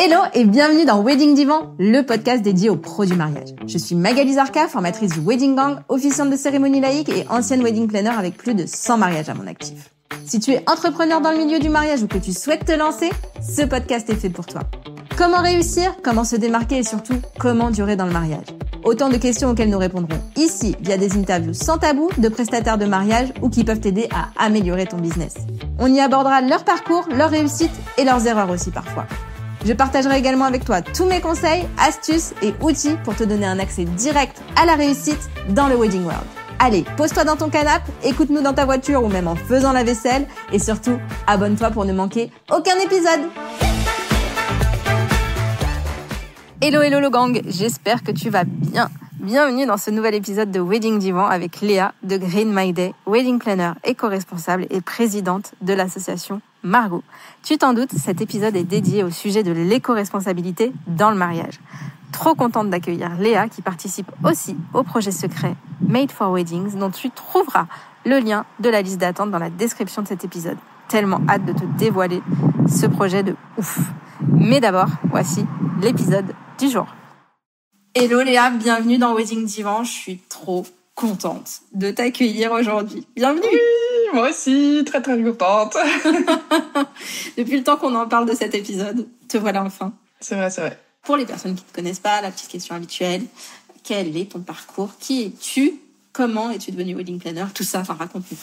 Hello et bienvenue dans Wedding Divan, le podcast dédié aux pros du mariage. Je suis Magali Zarka, formatrice du Wedding Gang, officiante de cérémonie laïque et ancienne wedding planner avec plus de 100 mariages à mon actif. Si tu es entrepreneur dans le milieu du mariage ou que tu souhaites te lancer, ce podcast est fait pour toi. Comment réussir, comment se démarquer et surtout, comment durer dans le mariage? Autant de questions auxquelles nous répondrons ici via des interviews sans tabou de prestataires de mariage ou qui peuvent t'aider à améliorer ton business. On y abordera leur parcours, leurs réussites et leurs erreurs aussi parfois. Je partagerai également avec toi tous mes conseils, astuces et outils pour te donner un accès direct à la réussite dans le Wedding World. Allez, pose-toi dans ton canapé, écoute-nous dans ta voiture ou même en faisant la vaisselle et surtout, abonne-toi pour ne manquer aucun épisode. Hello le gang, j'espère que tu vas bien. Bienvenue dans ce nouvel épisode de Wedding Divan avec Léa de Green My Day, wedding planner éco-responsable et présidente de l'association Margot. Tu t'en doutes, cet épisode est dédié au sujet de l'éco-responsabilité dans le mariage. Trop contente d'accueillir Léa qui participe aussi au projet secret Made for Weddings dont tu trouveras le lien de la liste d'attente dans la description de cet épisode. Tellement hâte de te dévoiler ce projet de ouf. Mais d'abord, voici l'épisode du jour. Hello Léa, bienvenue dans Wedding Divan. Je suis trop contente de t'accueillir aujourd'hui. Bienvenue. Oui, moi aussi, très contente. Depuis le temps qu'on en parle de cet épisode, te voilà enfin. C'est vrai. Pour les personnes qui ne te connaissent pas, la petite question habituelle, quel est ton parcours? Qui es-tu? Comment es-tu devenue wedding planner? Tout ça, raconte-nous.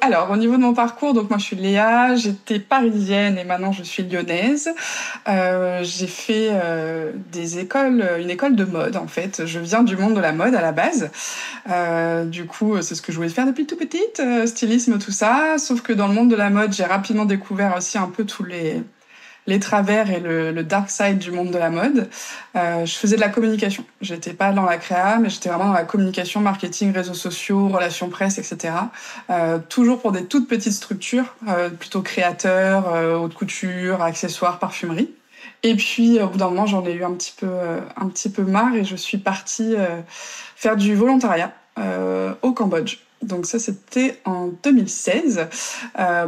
Alors, au niveau de mon parcours, donc moi je suis Léa, j'étais parisienne et maintenant je suis lyonnaise. J'ai fait une école de mode en fait. Je viens du monde de la mode à la base. Du coup, c'est ce que je voulais faire depuis toute petite, stylisme, tout ça. Sauf que dans le monde de la mode, j'ai rapidement découvert aussi un peu tous les travers et le dark side du monde de la mode. Je faisais de la communication. J'étais pas dans la créa, mais j'étais vraiment dans la communication, marketing, réseaux sociaux, relations presse, etc. Toujours pour des toutes petites structures, plutôt créateurs, haute couture, accessoires, parfumerie. Et puis, au bout d'un moment, j'en ai eu un petit peu marre et je suis partie faire du volontariat au Cambodge. Donc ça, c'était en 2016,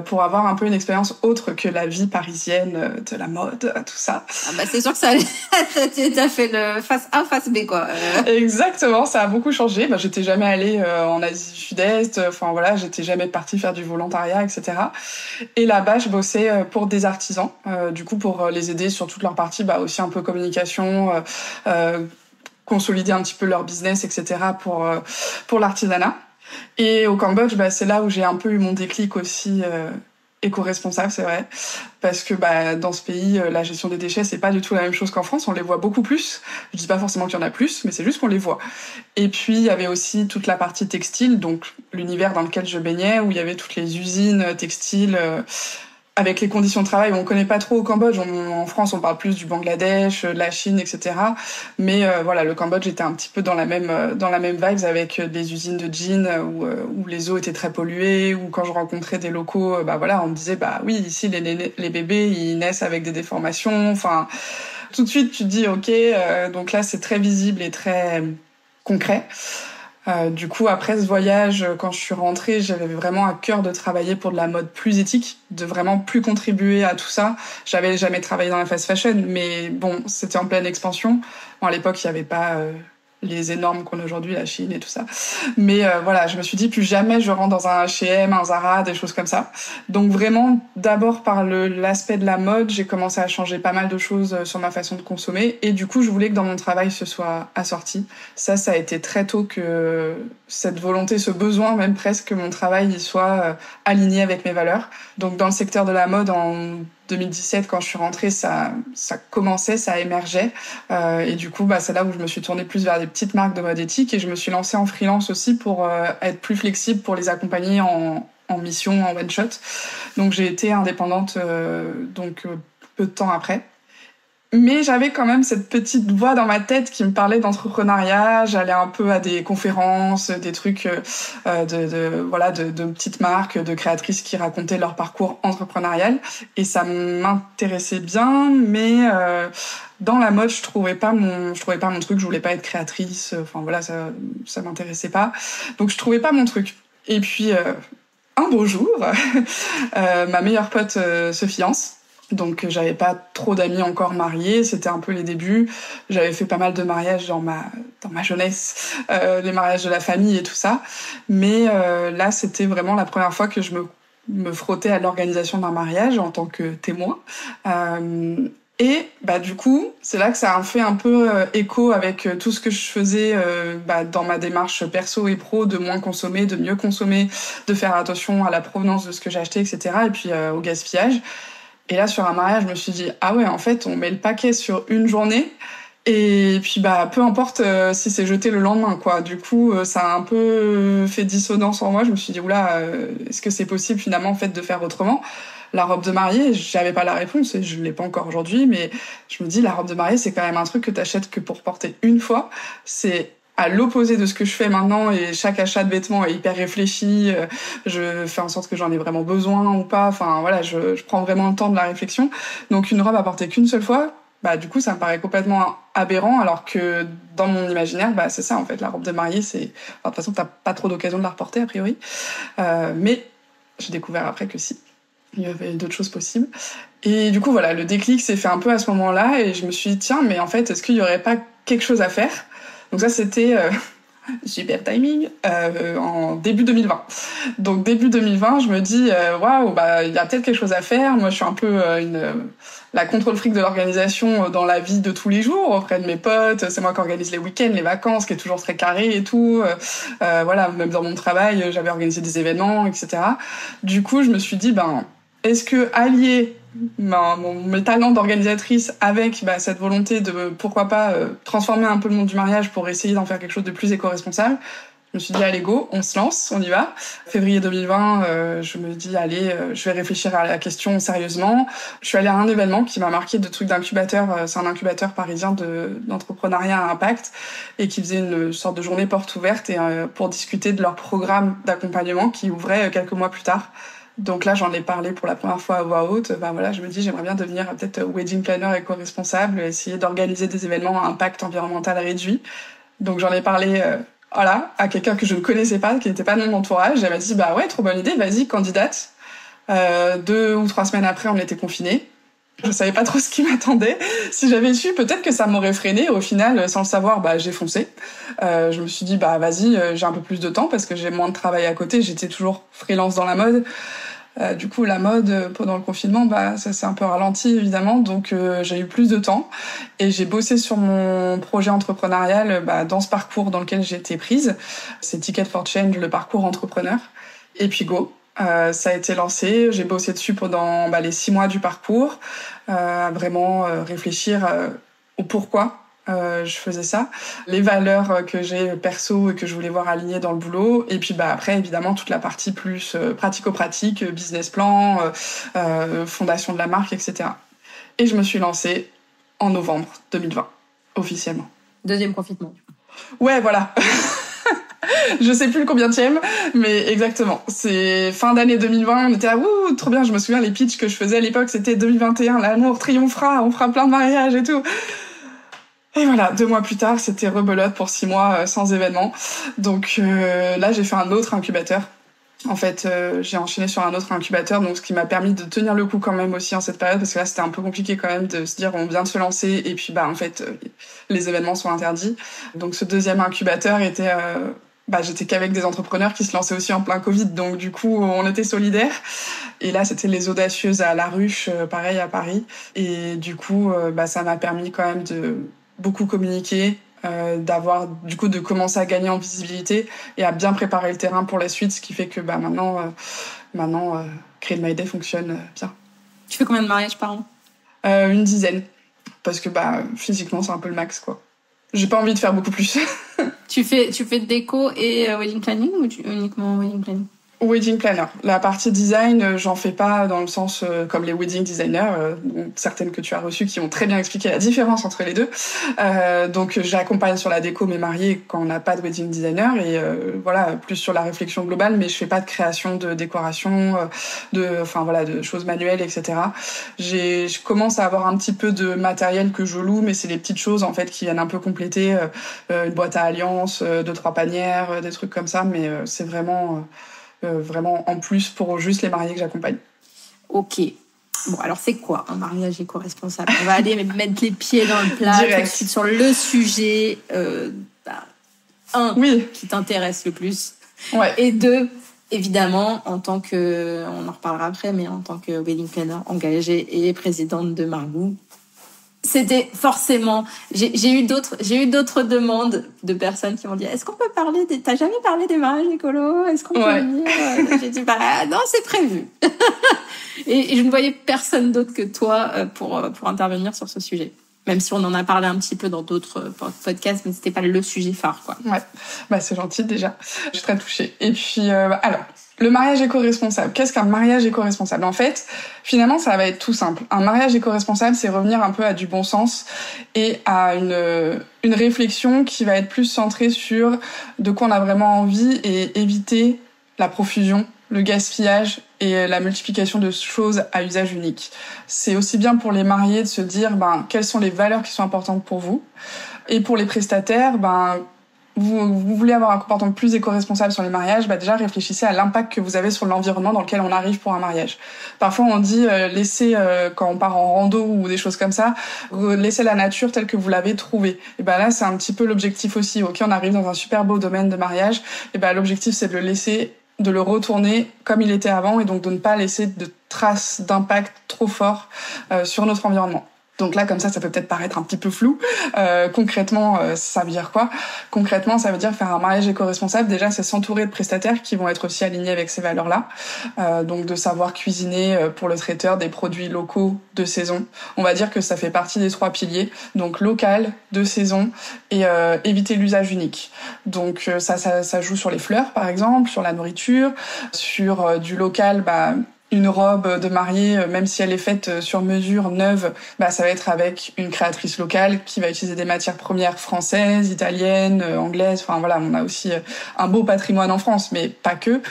pour avoir un peu une expérience autre que la vie parisienne de la mode, tout ça. Ah bah c'est sûr que ça t'as fait le face A, face B, quoi. Exactement, ça a beaucoup changé. J'étais jamais allée en Asie du Sud-Est, j'étais jamais partie faire du volontariat, etc. Et là-bas, je bossais pour des artisans, du coup pour les aider sur toute leur partie, aussi un peu communication, consolider un petit peu leur business, etc. pour l'artisanat. Et au Cambodge, c'est là où j'ai un peu eu mon déclic aussi éco-responsable, c'est vrai. Parce que dans ce pays, la gestion des déchets, c'est pas du tout la même chose qu'en France. On les voit beaucoup plus. Je dis pas forcément qu'il y en a plus, mais c'est juste qu'on les voit. Et puis, il y avait aussi toute la partie textile, donc l'univers dans lequel je baignais, où il y avait toutes les usines textiles, avec les conditions de travail, on connaît pas trop au Cambodge. En France, on parle plus du Bangladesh, de la Chine, etc. Mais le Cambodge était un petit peu dans la même vibes avec des usines de jeans où les eaux étaient très polluées. Ou quand je rencontrais des locaux, on me disait oui, ici les bébés ils naissent avec des déformations. Enfin, tout de suite tu te dis ok. Donc là c'est très visible et très concret. Du coup, après ce voyage, quand je suis rentrée, j'avais vraiment à cœur de travailler pour de la mode plus éthique, de vraiment plus contribuer à tout ça. J'avais jamais travaillé dans la fast fashion, mais bon, c'était en pleine expansion. Bon, à l'époque, il y avait pas les énormes qu'on a aujourd'hui, la Chine et tout ça. Mais je me suis dit plus jamais je rentre dans un H&M, un Zara, des choses comme ça. Donc vraiment, d'abord par l'aspect de la mode, j'ai commencé à changer pas mal de choses sur ma façon de consommer. Et du coup, je voulais que dans mon travail, ce soit assorti. Ça a été très tôt que cette volonté, ce besoin même presque, que mon travail il soit aligné avec mes valeurs. Donc dans le secteur de la mode, en 2017, quand je suis rentrée, ça commençait, ça émergeait. Et du coup, c'est là où je me suis tournée plus vers des petites marques de mode éthique et je me suis lancée en freelance aussi pour être plus flexible, pour les accompagner en mission, en one-shot. Donc j'ai été indépendante peu de temps après. Mais j'avais quand même cette petite voix dans ma tête qui me parlait d'entrepreneuriat. J'allais un peu à des conférences, des trucs de petites marques, de créatrices qui racontaient leur parcours entrepreneurial. Et ça m'intéressait bien, mais dans la mode, je trouvais pas mon truc. Je voulais pas être créatrice. Ça m'intéressait pas. Donc je trouvais pas mon truc. Et puis un beau jour, ma meilleure pote se fiance. Donc j'avais pas trop d'amis encore mariés, c'était un peu les débuts. J'avais fait pas mal de mariages dans ma jeunesse, les mariages de la famille et tout ça. Mais là, c'était vraiment la première fois que je me frottais à l'organisation d'un mariage en tant que témoin. Et du coup, c'est là que ça a fait un peu écho avec tout ce que je faisais dans ma démarche perso et pro, de moins consommer, de mieux consommer, de faire attention à la provenance de ce que j'achetais, etc. Et puis au gaspillage. Et là, sur un mariage, je me suis dit, ah ouais, en fait, on met le paquet sur une journée. Et puis, peu importe si c'est jeté le lendemain, quoi. Du coup, ça a un peu fait dissonance en moi. Je me suis dit, oula, est-ce que c'est possible, finalement, en fait, de faire autrement? La robe de mariée, j'avais pas la réponse et je l'ai pas encore aujourd'hui, mais je me dis, la robe de mariée, c'est quand même un truc que t'achètes que pour porter une fois. C'est à l'opposé de ce que je fais maintenant, et chaque achat de vêtements est hyper réfléchi, je fais en sorte que j'en ai vraiment besoin ou pas, enfin voilà, je prends vraiment le temps de la réflexion. Donc une robe à porter qu'une seule fois, du coup ça me paraît complètement aberrant, alors que dans mon imaginaire, c'est ça en fait, la robe de mariée, c'est... de toute façon t'as pas trop d'occasion de la reporter a priori, mais j'ai découvert après que si, il y avait d'autres choses possibles. Et du coup voilà, le déclic s'est fait un peu à ce moment-là, et je me suis dit, tiens, mais en fait, est-ce qu'il y aurait pas quelque chose à faire? Donc ça, c'était super timing, en début 2020. Donc début 2020, je me dis, waouh, il y a peut-être quelque chose à faire. Moi, je suis un peu la contrôle fric de l'organisation dans la vie de tous les jours, auprès de mes potes. C'est moi qui organise les week-ends, les vacances, qui est toujours très carré et tout. Voilà, même dans mon travail, j'avais organisé des événements, etc. Du coup, je me suis dit, est-ce que allier mes talents d'organisatrice avec cette volonté de, pourquoi pas, transformer un peu le monde du mariage pour essayer d'en faire quelque chose de plus éco-responsable, je me suis dit, allez go, on se lance, on y va. Février 2020, je me dis, allez, je vais réfléchir à la question sérieusement. Je suis allée à un événement qui m'a marqué de trucs d'incubateur. C'est un incubateur parisien d'entrepreneuriat à impact, et qui faisait une sorte de journée porte ouverte pour discuter de leur programme d'accompagnement qui ouvrait quelques mois plus tard. Donc là, j'en ai parlé pour la première fois à voix haute. Je me dis, j'aimerais bien devenir peut-être wedding planner éco-responsable, essayer d'organiser des événements à impact environnemental réduit. Donc j'en ai parlé à quelqu'un que je ne connaissais pas, qui n'était pas de mon entourage. Elle m'a dit, ouais, trop bonne idée, vas-y, candidate. 2 ou 3 semaines après, on était confinés. Je savais pas trop ce qui m'attendait. Si j'avais su, peut-être que ça m'aurait freinée. Au final, sans le savoir, j'ai foncé. Je me suis dit, vas-y, j'ai un peu plus de temps parce que j'ai moins de travail à côté. J'étais toujours freelance dans la mode. Du coup, la mode, pendant le confinement, ça s'est un peu ralenti, évidemment. Donc, j'ai eu plus de temps. Et j'ai bossé sur mon projet entrepreneurial dans ce parcours dans lequel j'ai été prise. C'est Ticket for Change, le parcours entrepreneur. Et puis, go. Ça a été lancé, j'ai bossé dessus pendant les 6 mois du parcours, vraiment réfléchir au pourquoi je faisais ça, les valeurs que j'ai perso et que je voulais voir alignées dans le boulot, et puis après évidemment toute la partie plus pratico-pratique, business plan, fondation de la marque, etc. Et je me suis lancée en novembre 2020, officiellement. Deuxième confinement. Ouais, voilà. Je sais plus le combienième, mais exactement. C'est fin d'année 2020, on était là, ouh, trop bien, je me souviens, les pitchs que je faisais à l'époque, c'était 2021, l'amour triomphera, on fera plein de mariages et tout. Et voilà, 2 mois plus tard, c'était rebelote pour 6 mois sans événement. Donc là, j'ai fait un autre incubateur. En fait, j'ai enchaîné sur un autre incubateur, donc ce qui m'a permis de tenir le coup quand même aussi en cette période, parce que là, c'était un peu compliqué quand même de se dire on vient de se lancer, et puis en fait, les événements sont interdits. Donc ce deuxième incubateur était... j'étais qu'avec des entrepreneurs qui se lançaient aussi en plein Covid, donc du coup on était solidaires. Et là c'était les audacieuses à La Ruche, pareil à Paris. Et du coup ça m'a permis quand même de beaucoup communiquer, de commencer à gagner en visibilité et à bien préparer le terrain pour la suite, ce qui fait que maintenant Create My Day fonctionne bien. Tu fais combien de mariages par an? Une dizaine, parce que physiquement c'est un peu le max, quoi. J'ai pas envie de faire beaucoup plus. Tu fais déco et wedding planning, ou uniquement wedding planning? Wedding planner. La partie design, j'en fais pas dans le sens comme les wedding designers, certaines que tu as reçues qui ont très bien expliqué la différence entre les deux. Donc j'accompagne sur la déco mes mariés quand on n'a pas de wedding designer, et plus sur la réflexion globale, mais je fais pas de création de décoration, de choses manuelles, etc. Je commence à avoir un petit peu de matériel que je loue, mais c'est les petites choses en fait qui viennent un peu compléter, une boîte à alliances, 2-3 panières, des trucs comme ça, mais c'est vraiment en plus pour juste les mariés que j'accompagne. Ok. Bon, alors c'est quoi un mariage éco-responsable? On va aller mettre les pieds dans le plat Direct. tout de suite sur le sujet. Oui. Qui t'intéresse le plus. Ouais. Et 2, évidemment, on en reparlera après, mais en tant que wedding planner engagée et présidente de Margou, c'était forcément. J'ai eu d'autres demandes de personnes qui m'ont dit: est-ce qu'on peut parler t'as jamais parlé des mariages écolos? Est-ce qu'on peut venir? J'ai dit: non, c'est prévu. et je ne voyais personne d'autre que toi pour intervenir sur ce sujet. Même si on en a parlé un petit peu dans d'autres podcasts, mais c'était pas le sujet phare, quoi. Ouais, c'est gentil déjà. Je suis très touchée. Et puis, alors, le mariage éco-responsable. Qu'est-ce qu'un mariage éco-responsable? En fait, finalement, ça va être tout simple. Un mariage éco-responsable, c'est revenir un peu à du bon sens et à une réflexion qui va être plus centrée sur de quoi on a vraiment envie et éviter la profusion, le gaspillage et la multiplication de choses à usage unique. C'est aussi bien pour les mariés de se dire quelles sont les valeurs qui sont importantes pour vous, et pour les prestataires, vous voulez avoir un comportement plus éco-responsable sur les mariages, déjà réfléchissez à l'impact que vous avez sur l'environnement dans lequel on arrive pour un mariage. Parfois on dit laissez quand on part en rando ou des choses comme ça, laissez la nature telle que vous l'avez trouvée. Et là c'est un petit peu l'objectif aussi. OK, on arrive dans un super beau domaine de mariage, et l'objectif c'est de le laisser, de le retourner comme il était avant, et donc de ne pas laisser de traces d'impact trop forts sur notre environnement. Donc là, comme ça peut peut-être paraître un petit peu flou. Concrètement, ça veut dire quoi? Concrètement, ça veut dire faire un mariage éco-responsable. Déjà, c'est s'entourer de prestataires qui vont être aussi alignés avec ces valeurs-là. Donc de savoir cuisiner pour le traiteur des produits locaux de saison. On va dire que ça fait partie des 3 piliers. Donc local, de saison et éviter l'usage unique. Donc ça joue sur les fleurs, par exemple, sur la nourriture, sur du local, une robe de mariée, même si elle est faite sur mesure, neuve, ça va être avec une créatrice locale qui va utiliser des matières premières françaises, italiennes, anglaises. Enfin voilà, on a aussi un beau patrimoine en France, mais pas que.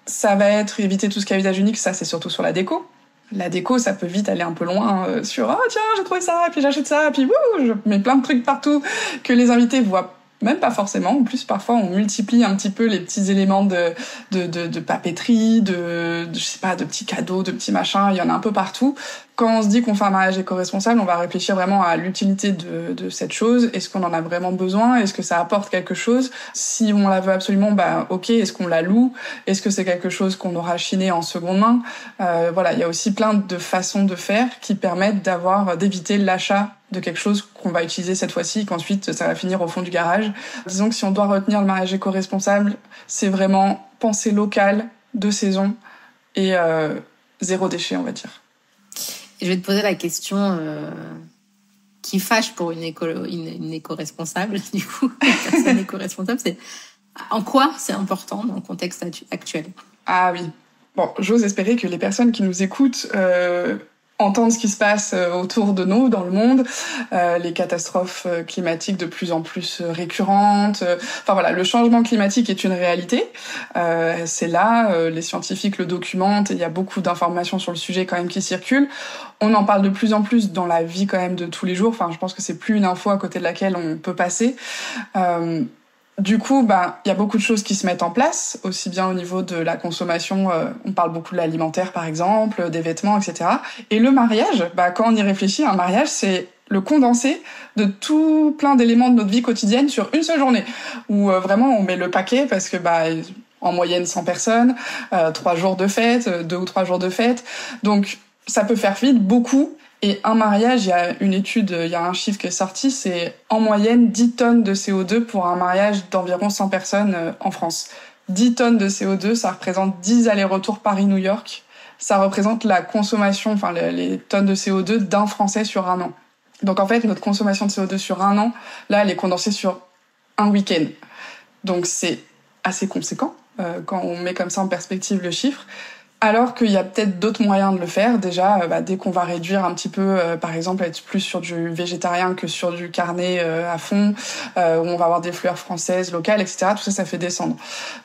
Ça va être éviter tout ce qui a usage unique, ça c'est surtout sur la déco. La déco, ça peut vite aller un peu loin sur « Oh tiens, j'ai trouvé ça, puis j'achète ça, puis je mets plein de trucs partout » que les invités voient même pas forcément. En plus, parfois, on multiplie un petit peu les petits éléments de papeterie, je sais pas, de petits cadeaux, de petits machins. Il y en a un peu partout. Quand on se dit qu'on fait un mariage éco-responsable, on va réfléchir vraiment à l'utilité de cette chose. Est-ce qu'on en a vraiment besoin? Est-ce que ça apporte quelque chose? Si on la veut absolument, OK. Est-ce qu'on la loue? Est-ce que c'est quelque chose qu'on aura chiné en seconde main? Voilà, il y a aussi plein de façons de faire qui permettent d'éviter l'achat de quelque chose qu'on va utiliser cette fois-ci, qu'ensuite ça va finir au fond du garage. Disons que si on doit retenir le mariage éco-responsable, c'est vraiment penser local, de saison et 0 déchet, on va dire. Et je vais te poser la question qui fâche pour une éco-responsable, du coup, une personne éco-responsable, c'est en quoi c'est important dans le contexte actuel? Ah oui. Bon, j'ose espérer que les personnes qui nous écoutent entendre ce qui se passe autour de nous, dans le monde, les catastrophes climatiques de plus en plus récurrentes. Enfin voilà, le changement climatique est une réalité. C'est là, les scientifiques le documentent, et il y a beaucoup d'informations sur le sujet quand même qui circulent. On en parle de plus en plus dans la vie quand même de tous les jours. Enfin, je pense que c'est plus une info à côté de laquelle on peut passer. Du coup, il y a beaucoup de choses qui se mettent en place, aussi bien au niveau de la consommation, on parle beaucoup de l'alimentaire par exemple, des vêtements, etc. Et le mariage, quand on y réfléchit, un mariage, c'est le condensé de tout plein d'éléments de notre vie quotidienne sur une seule journée, où vraiment on met le paquet parce que en moyenne 100 personnes, 3 jours de fête, 2 ou 3 jours de fête, donc ça peut faire vite beaucoup. Et un mariage, il y a une étude, il y a un chiffre qui est sorti, c'est en moyenne 10 tonnes de CO2 pour un mariage d'environ 100 personnes en France. 10 tonnes de CO2, ça représente 10 allers-retours Paris-New York. Ça représente la consommation, enfin les tonnes de CO2 d'un Français sur un an. Donc en fait, notre consommation de CO2 sur un an, là, elle est condensée sur un week-end. Donc c'est assez conséquent quand on met comme ça en perspective le chiffre. Alors qu'il y a peut-être d'autres moyens de le faire. Déjà, dès qu'on va réduire un petit peu, par exemple, être plus sur du végétarien que sur du carné à fond, où on va avoir des fleurs françaises, locales, etc. Tout ça, ça fait descendre.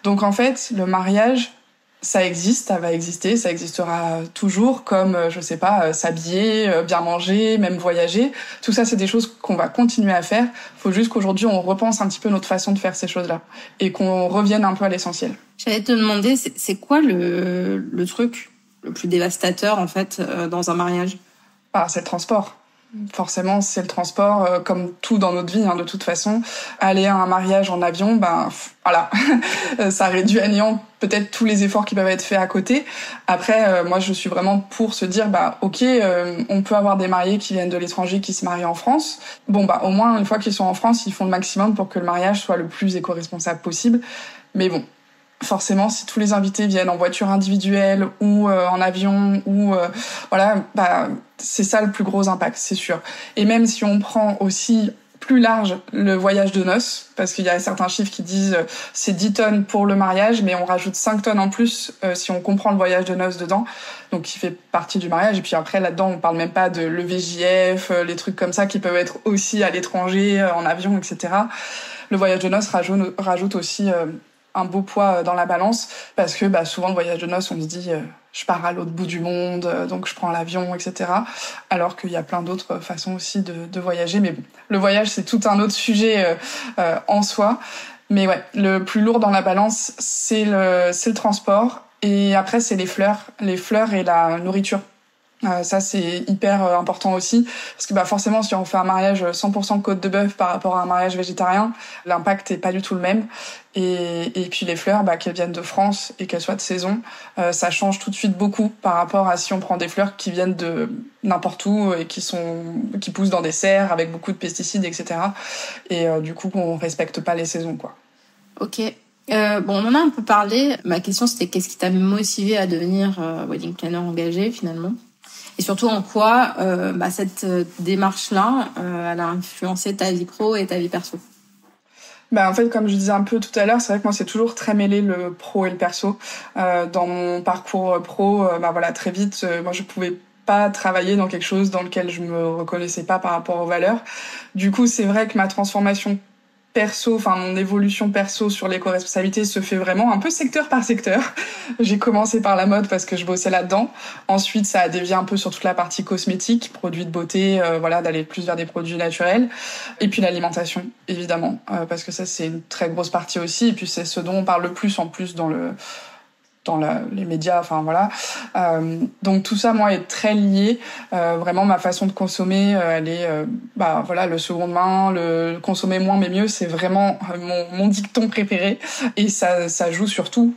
Donc en fait, le mariage, ça existe, ça va exister, ça existera toujours, comme, je sais pas, s'habiller, bien manger, même voyager. Tout ça, c'est des choses qu'on va continuer à faire. Faut juste qu'aujourd'hui, on repense un petit peu notre façon de faire ces choses-là et qu'on revienne un peu à l'essentiel. J'allais te demander, c'est quoi le truc plus dévastateur en fait dans un mariage? C'est le transport. Forcément, c'est le transport, comme tout dans notre vie, de toute façon. Aller à un mariage en avion, voilà, ça réduit à néant peut-être tous les efforts qui peuvent être faits à côté. Après, moi, je suis vraiment pour se dire, ok, on peut avoir des mariés qui viennent de l'étranger, qui se marient en France. Bon, au moins, une fois qu'ils sont en France, ils font le maximum pour que le mariage soit le plus éco-responsable possible. Mais bon, forcément, si tous les invités viennent en voiture individuelle ou en avion ou c'est ça le plus gros impact, c'est sûr. Et même si on prend aussi plus large le voyage de noces, parce qu'il y a certains chiffres qui disent c'est 10 tonnes pour le mariage, mais on rajoute 5 tonnes en plus si on comprend le voyage de noces dedans, donc qui fait partie du mariage. Et puis après, là-dedans, on parle même pas de le VJF, les trucs comme ça qui peuvent être aussi à l'étranger, en avion, etc. Le voyage de noces rajoute aussi un beau poids dans la balance, parce que souvent le voyage de noces, on se dit je pars à l'autre bout du monde, donc je prends l'avion, etc. Alors qu'il y a plein d'autres façons aussi de voyager. Mais bon, le voyage, c'est tout un autre sujet en soi. Mais ouais, le plus lourd dans la balance, c'est le transport. Et après, c'est les fleurs et la nourriture. Ça, c'est hyper important aussi, parce que forcément, si on fait un mariage 100% côte de bœuf par rapport à un mariage végétarien, l'impact est pas du tout le même. Et puis les fleurs, qu'elles viennent de France et qu'elles soient de saison, ça change tout de suite beaucoup par rapport à si on prend des fleurs qui viennent de n'importe où et qui poussent dans des serres avec beaucoup de pesticides, etc. Et du coup, on respecte pas les saisons, quoi. Ok. On en a un peu parlé. Ma question, c'était qu'est-ce qui t'a motivé à devenir wedding planner engagé finalement? Et surtout en quoi cette démarche-là, elle a influencé ta vie pro et ta vie perso? En fait, comme je disais un peu tout à l'heure, c'est vrai que moi, c'est toujours très mêlé le pro et le perso. Dans mon parcours pro, très vite, moi, je pouvais pas travailler dans quelque chose dans lequel je me reconnaissais pas par rapport aux valeurs. Du coup, c'est vrai que ma transformation perso, mon évolution perso sur l'éco-responsabilité se fait vraiment un peu secteur par secteur. J'ai commencé par la mode parce que je bossais là-dedans. Ensuite, ça a dévié un peu sur toute la partie cosmétique, produits de beauté, d'aller plus vers des produits naturels. Et puis l'alimentation, évidemment, parce que ça, c'est une très grosse partie aussi. Et puis c'est ce dont on parle le plus en plus dans les médias, donc tout ça, moi, est très lié. Vraiment, ma façon de consommer, elle est, le seconde main, le consommer moins mais mieux, c'est vraiment mon dicton préféré. Et ça joue sur tout.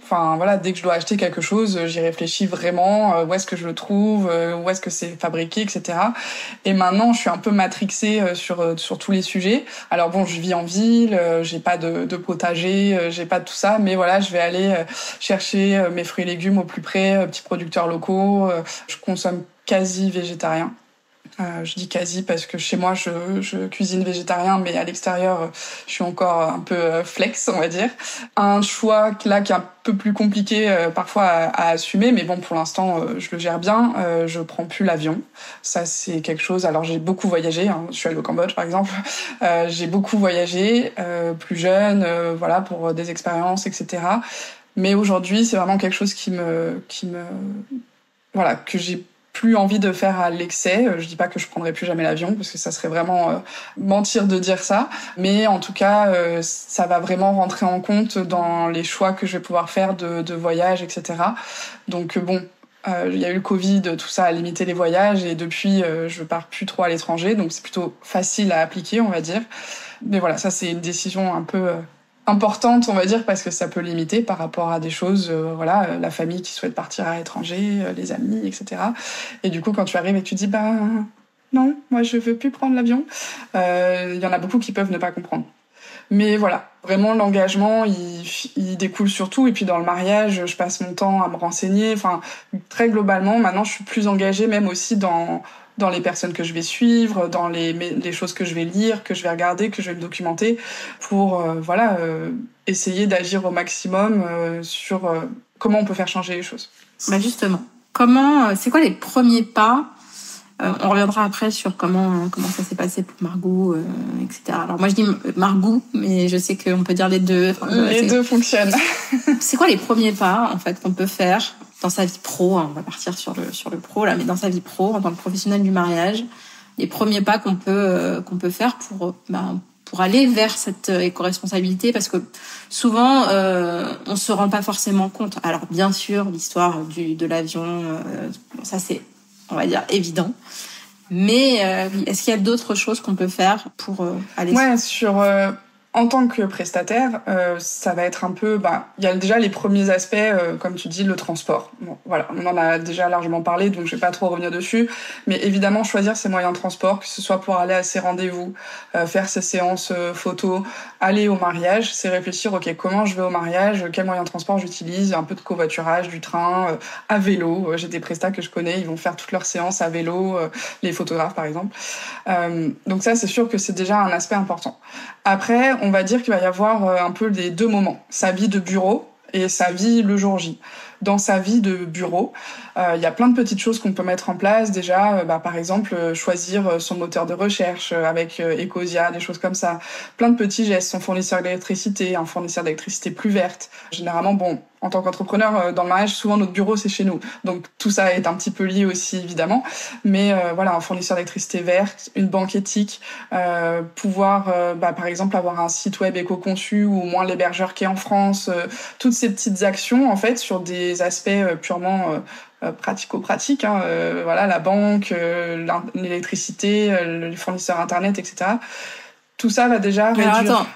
Dès que je dois acheter quelque chose, j'y réfléchis vraiment. Où est-ce que je le trouve, où est-ce que c'est fabriqué, etc. Et maintenant, je suis un peu matrixée sur tous les sujets. Alors bon, je vis en ville, j'ai pas de potager, j'ai pas de tout ça, mais je vais aller chercher mes fruits et légumes au plus près, petits producteurs locaux. Je consomme quasi végétarien. Je dis quasi parce que chez moi, je cuisine végétarien, mais à l'extérieur, je suis encore un peu flex, on va dire. Un choix là qui est un peu plus compliqué parfois à assumer, mais bon, pour l'instant, je le gère bien. Je prends plus l'avion. Ça, c'est quelque chose. Alors, j'ai beaucoup voyagé. Je suis allée au Cambodge, par exemple. J'ai beaucoup voyagé, plus jeune, pour des expériences, etc. Mais aujourd'hui, c'est vraiment quelque chose que j'ai plus envie de faire à l'excès. Je dis pas que je prendrai plus jamais l'avion, parce que ça serait vraiment mentir de dire ça. Mais en tout cas, ça va vraiment rentrer en compte dans les choix que je vais pouvoir faire de voyage, etc. Donc il y a eu le Covid, tout ça a limité les voyages, et depuis, je pars plus trop à l'étranger, donc c'est plutôt facile à appliquer, on va dire. Mais voilà, ça c'est une décision un peu importante, on va dire, parce que ça peut limiter par rapport à des choses, la famille qui souhaite partir à l'étranger, les amis, etc. Et du coup, quand tu arrives et que tu dis, non, moi je veux plus prendre l'avion, il y en a beaucoup qui peuvent ne pas comprendre. Mais voilà, vraiment l'engagement, il découle surtout. Et puis dans le mariage, je passe mon temps à me renseigner. Très globalement, maintenant, je suis plus engagée, même aussi dans les personnes que je vais suivre, dans les choses que je vais lire, que je vais regarder, que je vais me documenter, pour essayer d'agir au maximum sur comment on peut faire changer les choses. Justement, c'est quoi les premiers pas? On reviendra après sur comment ça s'est passé pour Margou, etc. Alors moi je dis Margou, mais je sais qu'on peut dire les deux. Les deux fonctionnent. C'est quoi les premiers pas en fait qu'on peut faire dans sa vie pro? On va partir sur le pro là, mais dans sa vie pro, en tant que professionnel du mariage, les premiers pas qu'on peut faire pour pour aller vers cette éco-responsabilité, parce que souvent on se rend pas forcément compte. Alors bien sûr, l'histoire de l'avion, ça c'est, on va dire, évident. Mais est-ce qu'il y a d'autres choses qu'on peut faire pour aller en tant que prestataire, ça va être un peu... il y a déjà les premiers aspects, comme tu dis, le transport. Bon, voilà, on en a déjà largement parlé, donc je vais pas trop revenir dessus. Mais évidemment, choisir ses moyens de transport, que ce soit pour aller à ses rendez-vous, faire ses séances photos, aller au mariage, c'est réfléchir, ok, comment je vais au mariage, quel moyen de transport j'utilise, un peu de covoiturage, du train, à vélo. J'ai des prestats que je connais, ils vont faire toutes leurs séances à vélo, les photographes par exemple. Donc ça, c'est sûr que c'est déjà un aspect important. Après, on va dire qu'il va y avoir un peu les deux moments, sa vie de bureau et sa vie le jour J. Dans sa vie de bureau, il y a plein de petites choses qu'on peut mettre en place. Déjà, par exemple, choisir son moteur de recherche avec Ecosia, des choses comme ça. Plein de petits gestes, son fournisseur d'électricité, un fournisseur d'électricité plus verte. Généralement, en tant qu'entrepreneur, dans le mariage, souvent notre bureau, c'est chez nous. Donc tout ça est un petit peu lié aussi, évidemment. Mais voilà, un fournisseur d'électricité verte, une banque éthique, pouvoir, par exemple, avoir un site web éco-conçu ou au moins l'hébergeur qui est en France. Toutes ces petites actions, en fait, sur des aspects purement pratico-pratiques. Voilà, la banque, l'électricité, le fournisseur Internet, etc. Tout ça va déjà réduire... Alors, attends.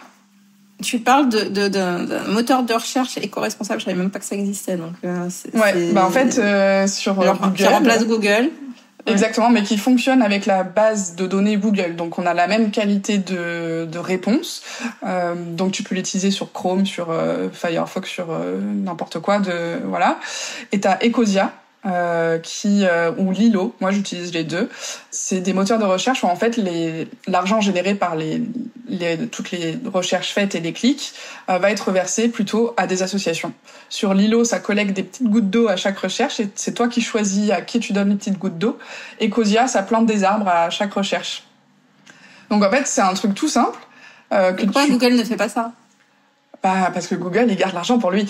Tu parles d'un moteur de recherche éco-responsable, je savais même pas que ça existait. Donc, en fait, sur Google... Qui remplace Google. Exactement, mais qui fonctionne avec la base de données Google. Donc, on a la même qualité de réponse. Donc, tu peux l'utiliser sur Chrome, sur Firefox, sur n'importe quoi. Voilà. Et t'as Ecosia, ou Lilo. Moi, j'utilise les deux. C'est des moteurs de recherche où, en fait, l'argent généré par toutes les recherches faites et les clics va être versé plutôt à des associations. Sur Lilo, ça collecte des petites gouttes d'eau à chaque recherche et c'est toi qui choisis à qui tu donnes les petites gouttes d'eau. Ecosia, ça plante des arbres à chaque recherche. Donc, en fait, c'est un truc tout simple. Pourquoi Google ne fait pas ça? Parce que Google, il garde l'argent pour lui.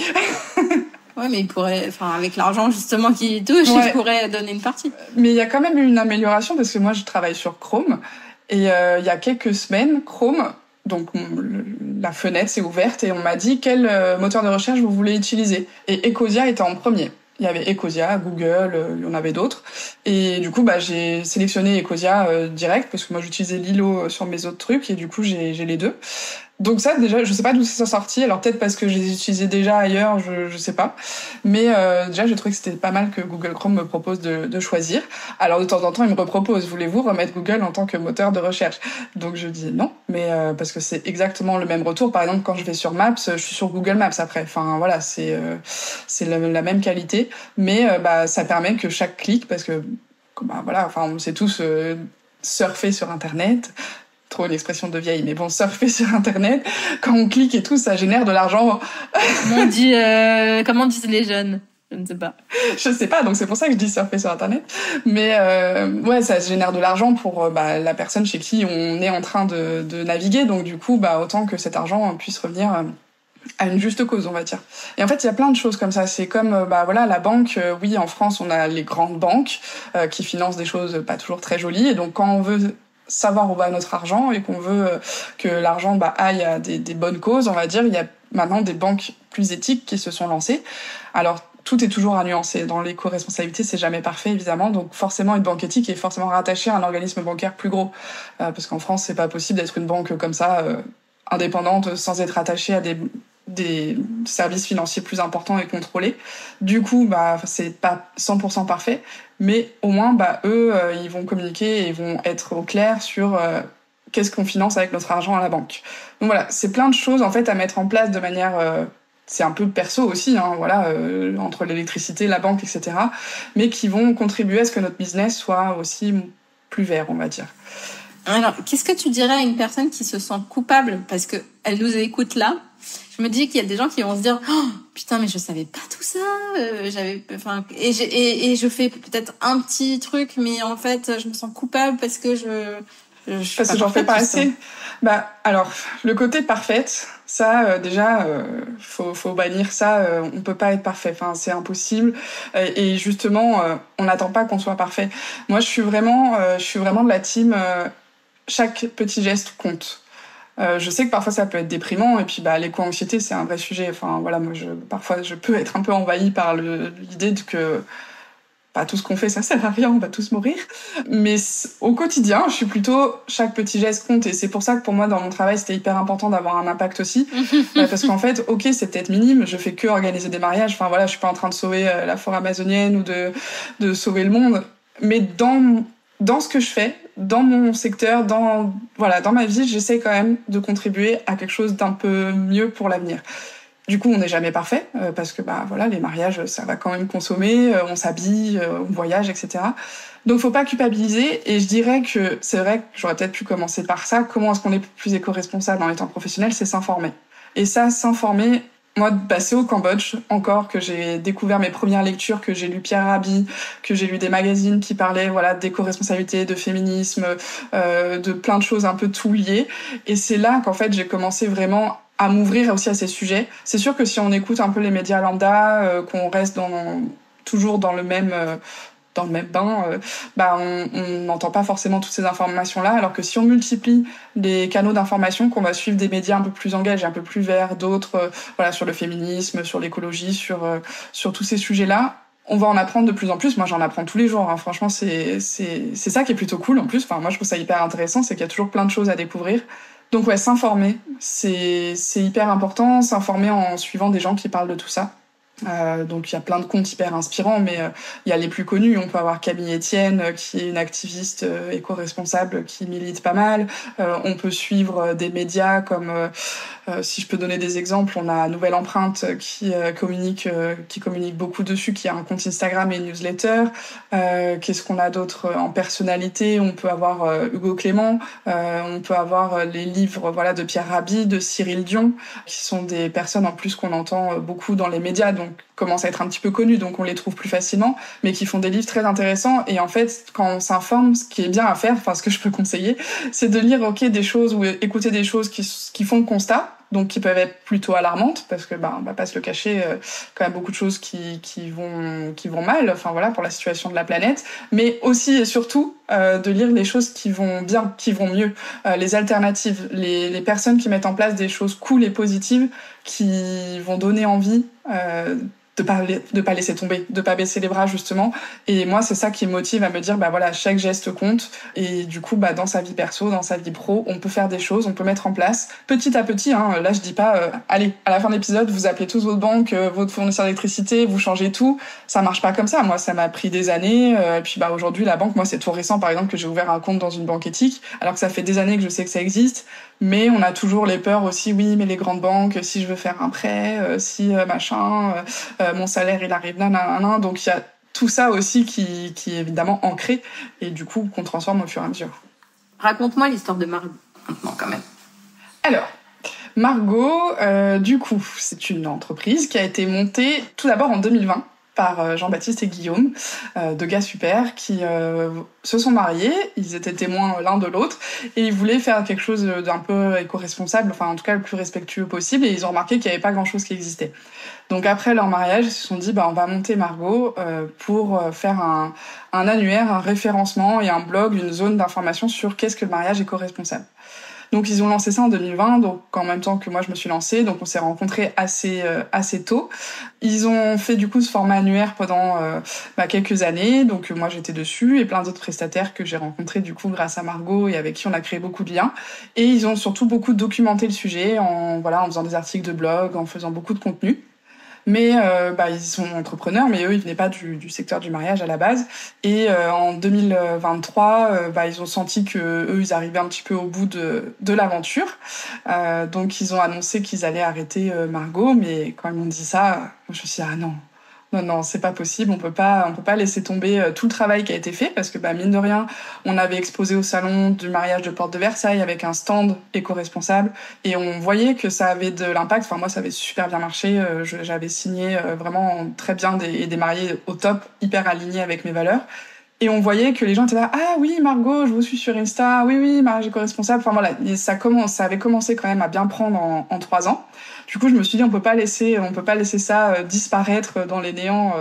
Ouais, mais il pourrait, avec l'argent justement qu'il touche, il pourrait donner une partie. Mais il y a quand même une amélioration parce que moi, je travaille sur Chrome et il y a quelques semaines, Chrome, donc la fenêtre s'est ouverte et on m'a dit quel moteur de recherche vous voulez utiliser. Et Ecosia était en premier. Il y avait Ecosia, Google, il y en avait d'autres. Et du coup, j'ai sélectionné Ecosia direct parce que moi, j'utilisais Lilo sur mes autres trucs et du coup, j'ai les deux. Donc ça, déjà, je sais pas d'où c'est sorti. Alors peut-être parce que je les utilisais déjà ailleurs, je sais pas. Mais déjà, j'ai trouvé que c'était pas mal que Google Chrome me propose de choisir. Alors de temps en temps, il me repropose, voulez-vous remettre Google en tant que moteur de recherche? Donc je dis non, mais parce que c'est exactement le même retour. Par exemple, quand je vais sur Maps, je suis sur Google Maps après. Enfin voilà, c'est la même qualité, mais ça permet que chaque clic, parce que on sait tous surfer sur Internet. Trop une expression de vieille, mais bon, surfer sur Internet, quand on clique et tout, ça génère de l'argent. Comment disent les jeunes? Je ne sais pas. Je sais pas, donc c'est pour ça que je dis surfer sur Internet. Mais ça génère de l'argent pour la personne chez qui on est en train de naviguer. Donc du coup, autant que cet argent puisse revenir à une juste cause, on va dire. Et en fait, il y a plein de choses comme ça. C'est comme, la banque. Oui, en France, on a les grandes banques qui financent des choses pas toujours très jolies. Et donc, quand on veut savoir où va notre argent et qu'on veut que l'argent aille à des bonnes causes, on va dire, il y a maintenant des banques plus éthiques qui se sont lancées. Alors, tout est toujours à nuancer. Dans l'éco-responsabilité, c'est jamais parfait, évidemment. Donc, forcément, une banque éthique est forcément rattachée à un organisme bancaire plus gros. Parce qu'en France, c'est pas possible d'être une banque comme ça, indépendante, sans être attachée à des services financiers plus importants et contrôlés. Du coup, c'est pas 100% parfait, mais au moins, eux, ils vont communiquer et ils vont être au clair sur qu'est-ce qu'on finance avec notre argent à la banque. Donc voilà, c'est plein de choses, en fait, à mettre en place de manière... c'est un peu perso aussi, entre l'électricité, la banque, etc., mais qui vont contribuer à ce que notre business soit aussi plus vert, on va dire. Alors, qu'est-ce que tu dirais à une personne qui se sent coupable parce que elle nous écoute là? Je me dis qu'il y a des gens qui vont se dire oh, putain mais je savais pas tout ça, et je fais peut-être un petit truc mais en fait je me sens coupable parce que parce que j'en fais pas assez. Alors le côté parfaite, ça déjà faut bannir ça. On peut pas être parfait. Enfin c'est impossible. Et justement on n'attend pas qu'on soit parfait. Moi je suis vraiment de la team. Chaque petit geste compte. Je sais que parfois ça peut être déprimant et puis l'éco-anxiété c'est un vrai sujet. Enfin voilà, moi parfois je peux être un peu envahie par l'idée que tout ce qu'on fait ça sert à rien, on va tous mourir. Mais au quotidien, je suis plutôt chaque petit geste compte et c'est pour ça que pour moi dans mon travail c'était hyper important d'avoir un impact aussi parce qu'en fait ok c'est peut-être minime, je fais que organiser des mariages. Enfin voilà, je suis pas en train de sauver la forêt amazonienne ou de sauver le monde, mais dans ce que je fais, dans mon secteur, dans ma vie, j'essaie quand même de contribuer à quelque chose d'un peu mieux pour l'avenir. Du coup, on n'est jamais parfait, parce que les mariages, ça va quand même consommer, on s'habille, on voyage, etc. Donc faut pas culpabiliser, et je dirais que c'est vrai que j'aurais peut-être pu commencer par ça. Comment est-ce qu'on est plus éco-responsable en étant professionnel? C'est s'informer. Et ça, s'informer, moi, c'est au Cambodge, encore, que j'ai découvert mes premières lectures, que j'ai lu Pierre Rabhi, que j'ai lu des magazines qui parlaient, d'éco-responsabilité, de féminisme, de plein de choses un peu tout liées. Et c'est là qu'en fait, j'ai commencé vraiment à m'ouvrir aussi à ces sujets. C'est sûr que si on écoute un peu les médias lambda, qu'on reste toujours dans le même bain, on n'entend pas forcément toutes ces informations-là, alors que si on multiplie les canaux d'information, qu'on va suivre des médias un peu plus engagés, un peu plus verts, d'autres, sur le féminisme, sur l'écologie, sur tous ces sujets-là, on va en apprendre de plus en plus. Moi, j'en apprends tous les jours, hein. Franchement, c'est ça qui est plutôt cool, en plus. Enfin, moi, je trouve ça hyper intéressant, c'est qu'il y a toujours plein de choses à découvrir. Donc ouais, s'informer, c'est hyper important, s'informer en suivant des gens qui parlent de tout ça. Donc il y a plein de comptes hyper inspirants, mais il y a les plus connus. On peut avoir Camille Etienne, qui est une activiste éco-responsable qui milite pas mal. On peut suivre des médias comme, si je peux donner des exemples, on a Nouvelle Empreinte qui communique beaucoup dessus, qui a un compte Instagram et une newsletter. Qu'est-ce qu'on a d'autre en personnalité? On peut avoir Hugo Clément, on peut avoir les livres de Pierre Rabhi, de Cyril Dion, qui sont des personnes en plus qu'on entend beaucoup dans les médias, donc commencent à être un petit peu connus, donc on les trouve plus facilement, mais qui font des livres très intéressants. Et en fait, quand on s'informe, ce qui est bien à faire, ce que je peux conseiller, c'est de lire des choses ou écouter des choses qui font le constat, donc qui peuvent être plutôt alarmantes, parce que on va pas se le cacher, quand même beaucoup de choses qui vont mal, pour la situation de la planète, mais aussi et surtout de lire les choses qui vont bien, qui vont mieux, les alternatives, les personnes qui mettent en place des choses cool et positives qui vont donner envie de pas laisser tomber, de pas baisser les bras justement. Et moi c'est ça qui me motive à me dire chaque geste compte, et du coup dans sa vie perso, dans sa vie pro, on peut faire des choses, on peut mettre en place petit à petit, hein. Là je dis pas allez, à la fin de l'épisode vous appelez tous votre banque, votre fournisseur d'électricité, vous changez tout. Ça marche pas comme ça. Moi ça m'a pris des années, et puis aujourd'hui la banque, moi c'est tout récent par exemple que j'ai ouvert un compte dans une banque éthique, alors que ça fait des années que je sais que ça existe. Mais on a toujours les peurs aussi, oui, mais les grandes banques, si je veux faire un prêt, mon salaire il arrive là, donc il y a tout ça aussi qui est évidemment ancré et du coup qu'on transforme au fur et à mesure. Raconte-moi l'histoire de Margot maintenant quand même. Alors, Margot, du coup, c'est une entreprise qui a été montée tout d'abord en 2020 par Jean-Baptiste et Guillaume, deux gars super qui se sont mariés. Ils étaient témoins l'un de l'autre et ils voulaient faire quelque chose d'un peu éco-responsable, en tout cas le plus respectueux possible, et ils ont remarqué qu'il n'y avait pas grand-chose qui existait. Donc après leur mariage, ils se sont dit on va monter Margot pour faire un annuaire, un référencement et un blog, une zone d'information sur qu'est-ce que le mariage éco-responsable. Donc ils ont lancé ça en 2020, donc en même temps que moi je me suis lancée, donc on s'est rencontrés assez tôt. Ils ont fait du coup ce format annuaire pendant quelques années, donc moi j'étais dessus et plein d'autres prestataires que j'ai rencontrés du coup grâce à Margot et avec qui on a créé beaucoup de liens. Et ils ont surtout beaucoup documenté le sujet en faisant des articles de blog, en faisant beaucoup de contenu. Mais ils sont entrepreneurs, mais eux ils venaient pas du secteur du mariage à la base. Et en 2023, ils ont senti que eux ils arrivaient un petit peu au bout de l'aventure. Donc ils ont annoncé qu'ils allaient arrêter Margot, mais quand ils m'ont dit ça, je me suis dit non, c'est pas possible, on peut pas laisser tomber tout le travail qui a été fait, parce que mine de rien, on avait exposé au salon du mariage de Porte de Versailles avec un stand éco-responsable et on voyait que ça avait de l'impact. Moi ça avait super bien marché, j'avais signé vraiment très bien des mariés au top, hyper alignés avec mes valeurs. Et on voyait que les gens étaient là, ah oui Margot, je vous suis sur Insta, oui mariage éco-responsable. Et ça avait commencé quand même à bien prendre en 3 ans. Du coup, je me suis dit on peut pas laisser ça disparaître dans les néants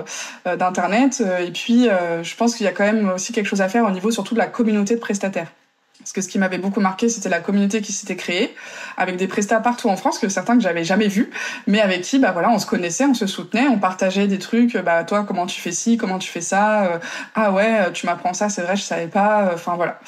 d'internet. Et puis, je pense qu'il y a quand même aussi quelque chose à faire au niveau surtout de la communauté de prestataires. Parce que ce qui m'avait beaucoup marqué, c'était la communauté qui s'était créée, avec des prestats partout en France, certains que j'avais jamais vus, mais avec qui, on se connaissait, on se soutenait, on partageait des trucs, toi, comment tu fais ci, comment tu fais ça, ah ouais, tu m'apprends ça, c'est vrai, je savais pas, voilà.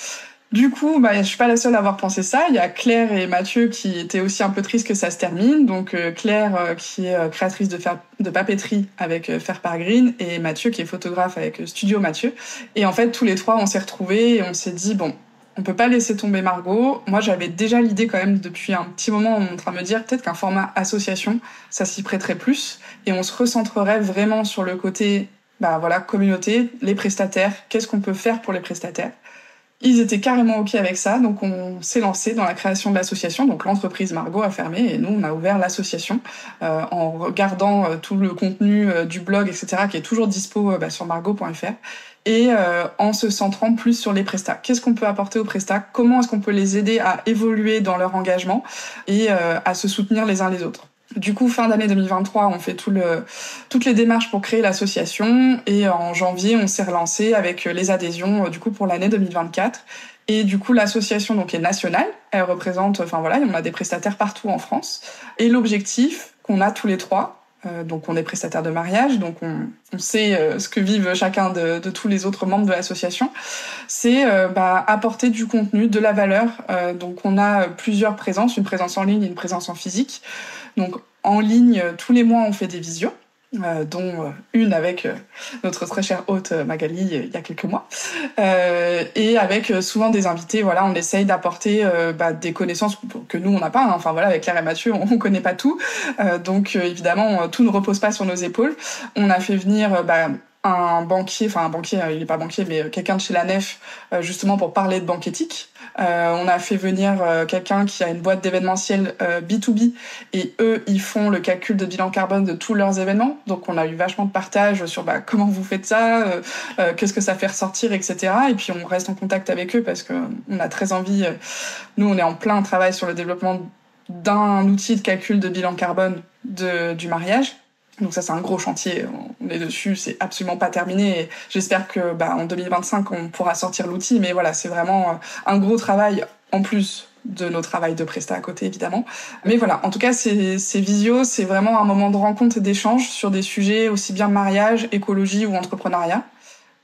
Du coup, je suis pas la seule à avoir pensé ça. Il y a Claire et Mathieu qui étaient aussi un peu tristes que ça se termine. Donc Claire qui est créatrice de papeterie avec Faire par Green et Mathieu qui est photographe avec Studio Mathieu. Et en fait, tous les trois, on s'est retrouvés et on s'est dit bon, on peut pas laisser tomber Margot. Moi, j'avais déjà l'idée quand même depuis un petit moment, on est en train de me dire peut-être qu'un format association, ça s'y prêterait plus et on se recentrerait vraiment sur le côté communauté, les prestataires, qu'est-ce qu'on peut faire pour les prestataires. Ils étaient carrément OK avec ça, donc on s'est lancé dans la création de l'association. Donc l'entreprise Margot a fermé et nous, on a ouvert l'association en regardant tout le contenu du blog, etc., qui est toujours dispo sur margot.fr et en se centrant plus sur les prestats. Qu'est-ce qu'on peut apporter aux prestats ? Comment est-ce qu'on peut les aider à évoluer dans leur engagement et à se soutenir les uns les autres ? Du coup, fin d'année 2023, on fait toutes les démarches pour créer l'association et en janvier, on s'est relancé avec les adhésions pour l'année 2024. Et du coup, l'association donc est nationale, elle représente, on a des prestataires partout en France. Et l'objectif qu'on a tous les trois, donc on est prestataire de mariage, donc on sait ce que vivent chacun de tous les autres membres de l'association, c'est apporter du contenu, de la valeur. Donc on a plusieurs présences, une présence en ligne et une présence en physique. Donc en ligne, tous les mois, on fait des visios, dont une avec notre très chère hôte Magali il y a quelques mois, et avec souvent des invités. Voilà, on essaye d'apporter des connaissances que nous on n'a pas. Avec Claire et Mathieu, on connaît pas tout, donc évidemment tout ne repose pas sur nos épaules. On a fait venir un banquier, il est pas banquier, mais quelqu'un de chez la Nef, justement pour parler de banque éthique. On a fait venir quelqu'un qui a une boîte d'événementiel B2B et eux, ils font le calcul de bilan carbone de tous leurs événements. Donc on a eu vachement de partage sur comment vous faites ça, qu'est-ce que ça fait ressortir, etc. Et puis on reste en contact avec eux parce que on a très envie. Nous, on est en plein travail sur le développement d'un outil de calcul de bilan carbone du mariage. Donc ça, c'est un gros chantier. On est dessus, c'est absolument pas terminé. Et j'espère que en 2025, on pourra sortir l'outil. Mais voilà, c'est vraiment un gros travail en plus de nos travails de presta à côté, évidemment. Mais voilà, en tout cas, ces visios, c'est vraiment un moment de rencontre et d'échange sur des sujets aussi bien mariage, écologie ou entrepreneuriat.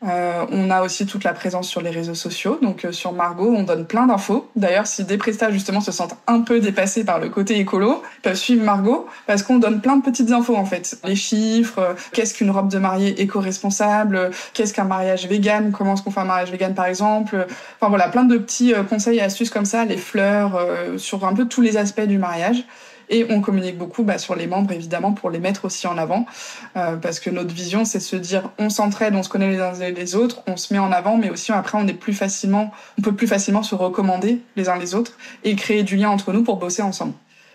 On a aussi toute la présence sur les réseaux sociaux, donc sur Margot on donne plein d'infos. D'ailleurs, si des prestats justement se sentent un peu dépassés par le côté écolo, ils peuvent suivre Margot parce qu'on donne plein de petites infos en fait. Les chiffres, qu'est-ce qu'une robe de mariée éco-responsable, qu'est-ce qu'un mariage vegan, comment est-ce qu'on fait un mariage vegan par exemple. Plein de petits conseils et astuces comme ça, les fleurs, sur un peu tous les aspects du mariage. Et on communique beaucoup sur les membres, évidemment, pour les mettre aussi en avant. Parce que notre vision, c'est de se dire, on s'entraide, on se connaît les uns et les autres, on se met en avant, mais aussi après, on peut plus facilement se recommander les uns les autres et créer du lien entre nous pour bosser ensemble.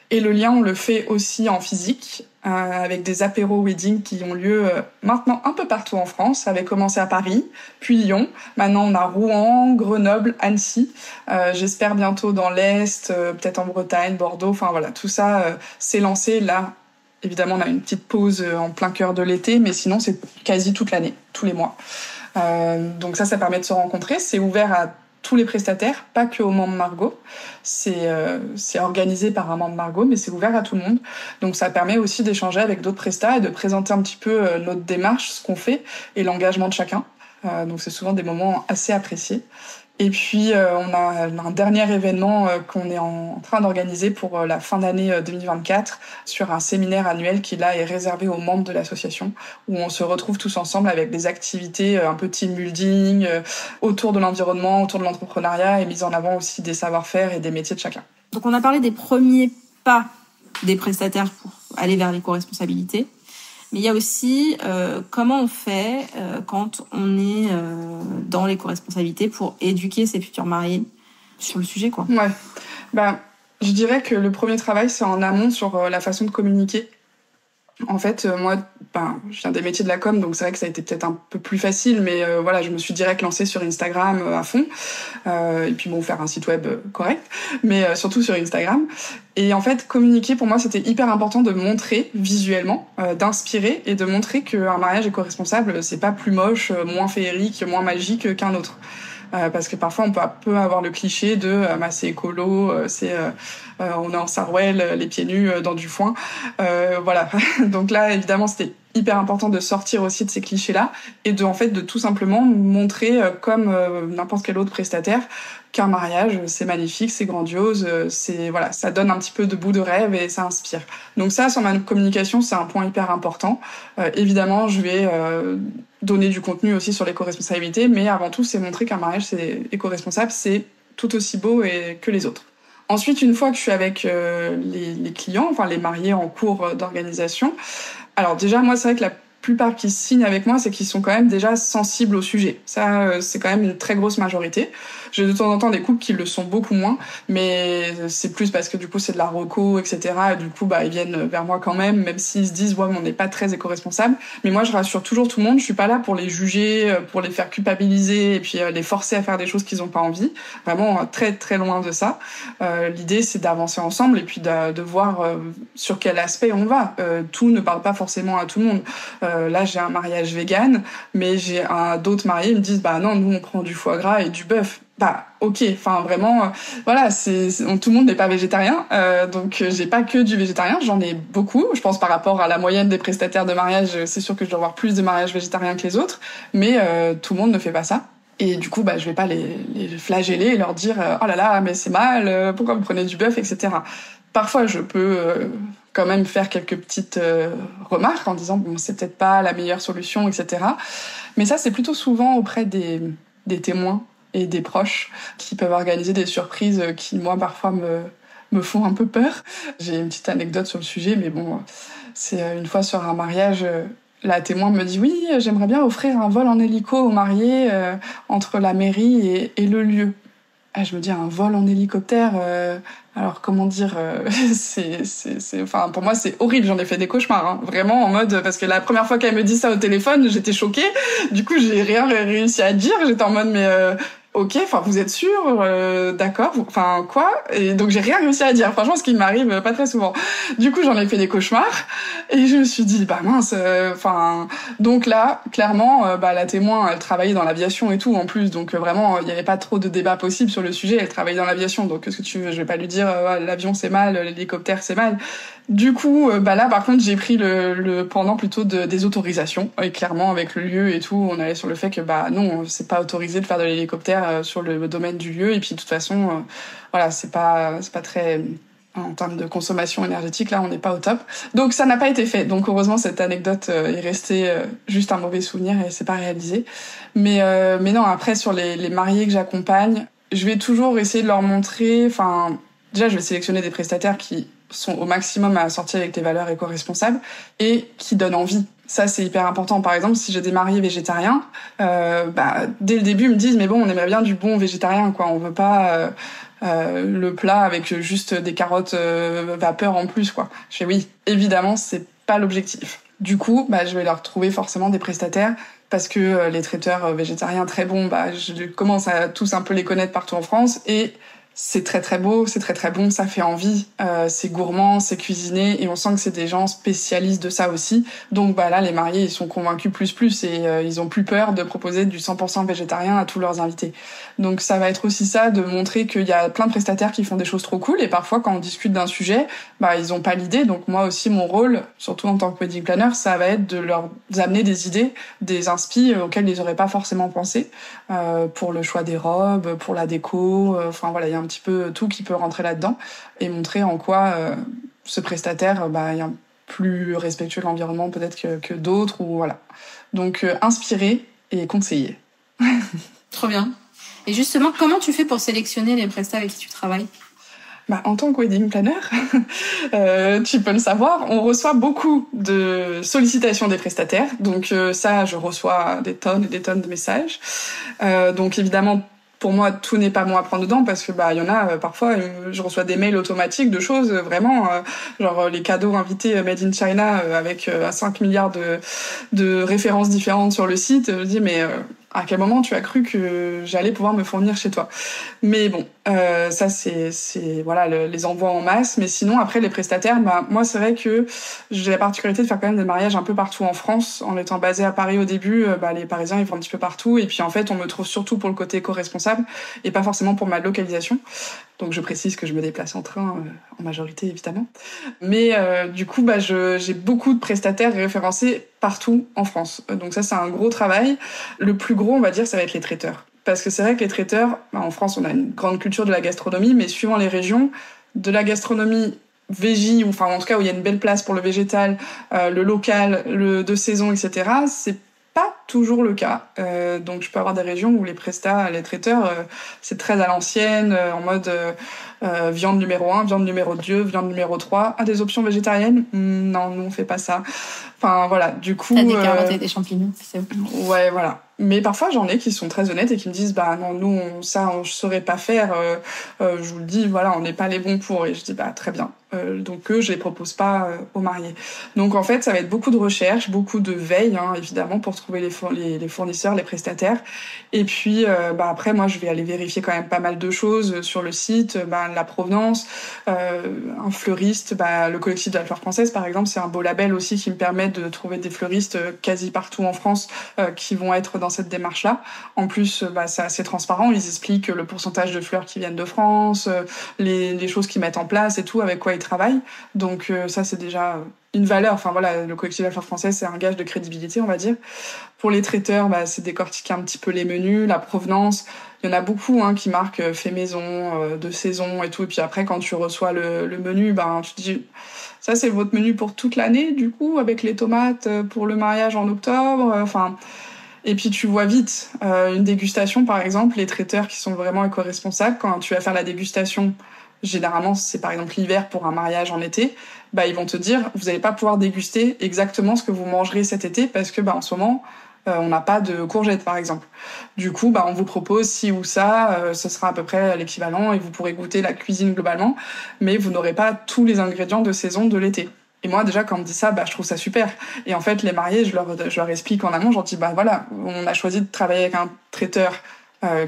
Et le lien, on le fait aussi en physique, avec des apéros wedding qui ont lieu maintenant un peu partout en France. Ça avait commencé à Paris, puis Lyon. Maintenant, on a Rouen, Grenoble, Annecy. J'espère bientôt dans l'Est, peut-être en Bretagne, Bordeaux. Tout ça s'est lancé. Là, évidemment, on a une petite pause en plein cœur de l'été, mais sinon, c'est quasi toute l'année, tous les mois. Donc ça permet de se rencontrer. C'est ouvert à tous les prestataires, pas que aux membres Margot. C'est organisé par un membre Margot, mais c'est ouvert à tout le monde. Donc ça permet aussi d'échanger avec d'autres prestats et de présenter un petit peu notre démarche, ce qu'on fait et l'engagement de chacun. Donc c'est souvent des moments assez appréciés. Et puis on a un dernier événement qu'on est en train d'organiser pour la fin d'année 2024 sur un séminaire annuel qui là est réservé aux membres de l'association où on se retrouve tous ensemble avec des activités un peu team building autour de l'environnement, autour de l'entrepreneuriat et mise en avant aussi des savoir-faire et des métiers de chacun. Donc on a parlé des premiers pas des prestataires pour aller vers l'éco-responsabilité. Mais il y a aussi comment on fait quand on est dans l'éco-responsabilité pour éduquer ses futurs mariés sur le sujet, quoi. Ouais. Je dirais que le premier travail, c'est en amont sur la façon de communiquer. En fait, moi, je viens des métiers de la com, donc c'est vrai que ça a été peut-être un peu plus facile, mais je me suis direct lancée sur Instagram à fond. Et puis faire un site web correct, mais surtout sur Instagram. Et en fait, communiquer, pour moi, c'était hyper important de montrer visuellement, d'inspirer et de montrer qu'un mariage éco-responsable, c'est pas plus moche, moins féerique, moins magique qu'un autre. parce que parfois on peut avoir le cliché de c'est écolo, on est en Sarwell, les pieds nus dans du foin, voilà. Donc là évidemment c'était hyper important de sortir aussi de ces clichés-là et de tout simplement montrer comme n'importe quel autre prestataire qu'un mariage c'est magnifique, c'est grandiose, ça donne un petit peu de bout de rêve et ça inspire. Donc ça, sur ma communication, c'est un point hyper important. Évidemment, je vais donner du contenu aussi sur l'éco-responsabilité, mais avant tout, c'est montrer qu'un mariage c'est éco-responsable, c'est tout aussi beau que les autres. Ensuite, une fois que je suis avec les clients, enfin les mariés en cours d'organisation, alors déjà, moi, c'est vrai que la plupart qui signent avec moi, c'est qu'ils sont quand même déjà sensibles au sujet. Ça, c'est quand même une très grosse majorité. J'ai de temps en temps des couples qui le sont beaucoup moins, mais c'est plus parce que du coup c'est de la reco, etc. Et du coup, ils viennent vers moi quand même s'ils se disent, ouais, mais on n'est pas très éco-responsable. Mais moi, je rassure toujours tout le monde, je suis pas là pour les juger, pour les faire culpabiliser et puis les forcer à faire des choses qu'ils n'ont pas envie. Vraiment, très très loin de ça. L'idée, c'est d'avancer ensemble et puis de voir sur quel aspect on va. Tout ne parle pas forcément à tout le monde. Là, j'ai un mariage vegan, mais j'ai d'autres mariés qui me disent, non, nous on prend du foie gras et du bœuf. Ok, enfin vraiment, voilà, tout le monde n'est pas végétarien, donc j'ai pas que du végétarien, j'en ai beaucoup. Je pense par rapport à la moyenne des prestataires de mariage, c'est sûr que je dois avoir plus de mariages végétariens que les autres, mais tout le monde ne fait pas ça. Et du coup, je vais pas les flageller et leur dire oh là là, mais c'est mal, pourquoi vous prenez du bœuf, etc. Parfois, je peux quand même faire quelques petites remarques en disant bon, c'est peut-être pas la meilleure solution, etc. Mais ça, c'est plutôt souvent auprès des témoins et des proches qui peuvent organiser des surprises qui, moi, parfois me font un peu peur. J'ai une petite anecdote sur le sujet, mais bon, c'est une fois sur un mariage, la témoin me dit « Oui, j'aimerais bien offrir un vol en hélico aux mariés entre la mairie et le lieu. » Je me dis « Un vol en hélicoptère alors comment dire enfin pour moi c'est horrible, j'en ai fait des cauchemars hein, vraiment en mode parce que la première fois qu'elle me dit ça au téléphone, j'étais choquée. Du coup, j'ai rien réussi à dire, j'étais en mode mais OK, enfin vous êtes sûr d'accord, enfin quoi? Et donc j'ai rien réussi à dire. Franchement, ce qui m'arrive pas très souvent. Du coup, j'en ai fait des cauchemars et je me suis dit mince enfin donc là, clairement la témoin, elle travaillait dans l'aviation et tout en plus. Donc vraiment, il y avait pas trop de débat possible sur le sujet, elle travaillait dans l'aviation. Donc qu'est-ce que tu veux, je vais pas lui dire l'avion c'est mal, l'hélicoptère c'est mal. Du coup, là, par contre, j'ai pris le pendant plutôt des autorisations. Et clairement, avec le lieu et tout, on allait sur le fait que, non, c'est pas autorisé de faire de l'hélicoptère sur le domaine du lieu. Et puis, de toute façon, voilà, c'est pas très, en termes de consommation énergétique, là, on n'est pas au top. Donc, ça n'a pas été fait. Donc, heureusement, cette anecdote est restée juste un mauvais souvenir et c'est pas réalisé. Mais non, après, sur les mariés que j'accompagne, je vais toujours essayer de leur montrer, déjà, je vais sélectionner des prestataires qui sont au maximum à sortir avec des valeurs éco-responsables et qui donnent envie. Ça, c'est hyper important. Par exemple, si j'ai des mariés végétariens, dès le début, ils me disent « Mais bon, on aimerait bien du bon végétarien, quoi. On veut pas le plat avec juste des carottes vapeur en plus, quoi. » Je fais « Oui, évidemment, c'est pas l'objectif. » Du coup, je vais leur trouver forcément des prestataires parce que les traiteurs végétariens très bons, je commence à tous un peu les connaître partout en France et c'est très très beau, c'est très très bon, ça fait envie, c'est gourmand, c'est cuisiné et on sent que c'est des gens spécialistes de ça aussi. Donc là les mariés ils sont convaincus plus et ils ont plus peur de proposer du 100% végétarien à tous leurs invités. Donc ça va être aussi ça, de montrer qu'il y a plein de prestataires qui font des choses trop cool et parfois quand on discute d'un sujet, ils ont pas l'idée. Donc moi aussi mon rôle, surtout en tant que wedding planner, ça va être de leur amener des idées, des inspi auxquels ils auraient pas forcément pensé pour le choix des robes, pour la déco, voilà, il y a un petit peu tout qui peut rentrer là-dedans et montrer en quoi ce prestataire est plus respectueux de l'environnement peut-être que d'autres ou voilà. Donc inspirer et conseiller. Trop bien. Et justement, comment tu fais pour sélectionner les prestats avec qui tu travailles ? En tant que wedding planner, tu peux le savoir, on reçoit beaucoup de sollicitations des prestataires. Donc ça, je reçois des tonnes et des tonnes de messages. Donc évidemment, pour moi, tout n'est pas bon à prendre dedans parce que il y en a parfois, je reçois des mails automatiques de choses vraiment genre les cadeaux invités made in China avec 5 milliards de références différentes sur le site. Je dis mais à quel moment tu as cru que j'allais pouvoir me fournir chez toi? Mais bon, ça c'est voilà les envois en masse. Mais sinon après les prestataires, moi c'est vrai que j'ai la particularité de faire quand même des mariages un peu partout en France. En étant basée à Paris au début, les Parisiens ils vont un petit peu partout. Et puis en fait on me trouve surtout pour le côté éco-responsable et pas forcément pour ma localisation. Donc je précise que je me déplace en train en majorité évidemment. Mais du coup j'ai beaucoup de prestataires référencés partout en France. Donc ça c'est un gros travail. Le plus gros on va dire ça va être les traiteurs. Parce que c'est vrai que les traiteurs, en France on a une grande culture de la gastronomie, mais suivant les régions, de la gastronomie végie, ou enfin en tout cas où il y a une belle place pour le végétal, le local, le de saison, etc. C'est pas toujours le cas. Donc je peux avoir des régions où les traiteurs, c'est très à l'ancienne, en mode viande numéro 1, viande numéro 2, viande numéro 3. Ah, des options végétariennes? Non, nous on fait pas ça. Enfin voilà, du coup... T'as des carottes et des champignons, c'est ok. Ouais, voilà. Mais parfois j'en ai qui sont très honnêtes et qui me disent non, nous on saurait pas faire, je vous le dis, voilà, on n'est pas les bons pour. Et je dis très bien. Donc eux je les propose pas aux mariés. Donc en fait ça va être beaucoup de recherche, beaucoup de veille évidemment pour trouver les fournisseurs, les prestataires. Et puis après moi je vais aller vérifier quand même pas mal de choses sur le site, la provenance, un fleuriste, le collectif de la fleur française par exemple, c'est un beau label aussi qui me permet de trouver des fleuristes quasi partout en France qui vont être dans cette démarche-là. En plus, c'est assez transparent. Ils expliquent le pourcentage de fleurs qui viennent de France, les choses qu'ils mettent en place et tout, avec quoi ils travaillent. Donc ça, c'est déjà une valeur. Enfin voilà, le collectif de la fleur française, c'est un gage de crédibilité, on va dire. Pour les traiteurs, c'est décortiquer un petit peu les menus, la provenance. Il y en a beaucoup qui marquent fait maison, de saison et tout. Et puis après, quand tu reçois le menu, tu te dis... Ça, c'est votre menu pour toute l'année, du coup, avec les tomates pour le mariage en octobre. Et puis tu vois vite une dégustation, par exemple, les traiteurs qui sont vraiment éco-responsables. Quand tu vas faire la dégustation, généralement, c'est par exemple l'hiver pour un mariage en été, ils vont te dire, vous n'allez pas pouvoir déguster exactement ce que vous mangerez cet été parce que en ce moment, on n'a pas de courgettes, par exemple. Du coup, on vous propose ci ou ça, ce sera à peu près l'équivalent et vous pourrez goûter la cuisine globalement, mais vous n'aurez pas tous les ingrédients de saison de l'été. Et moi, déjà, quand on me dit ça, je trouve ça super. Et en fait, les mariés, je leur explique en amont, j'en dis, voilà, on a choisi de travailler avec un traiteur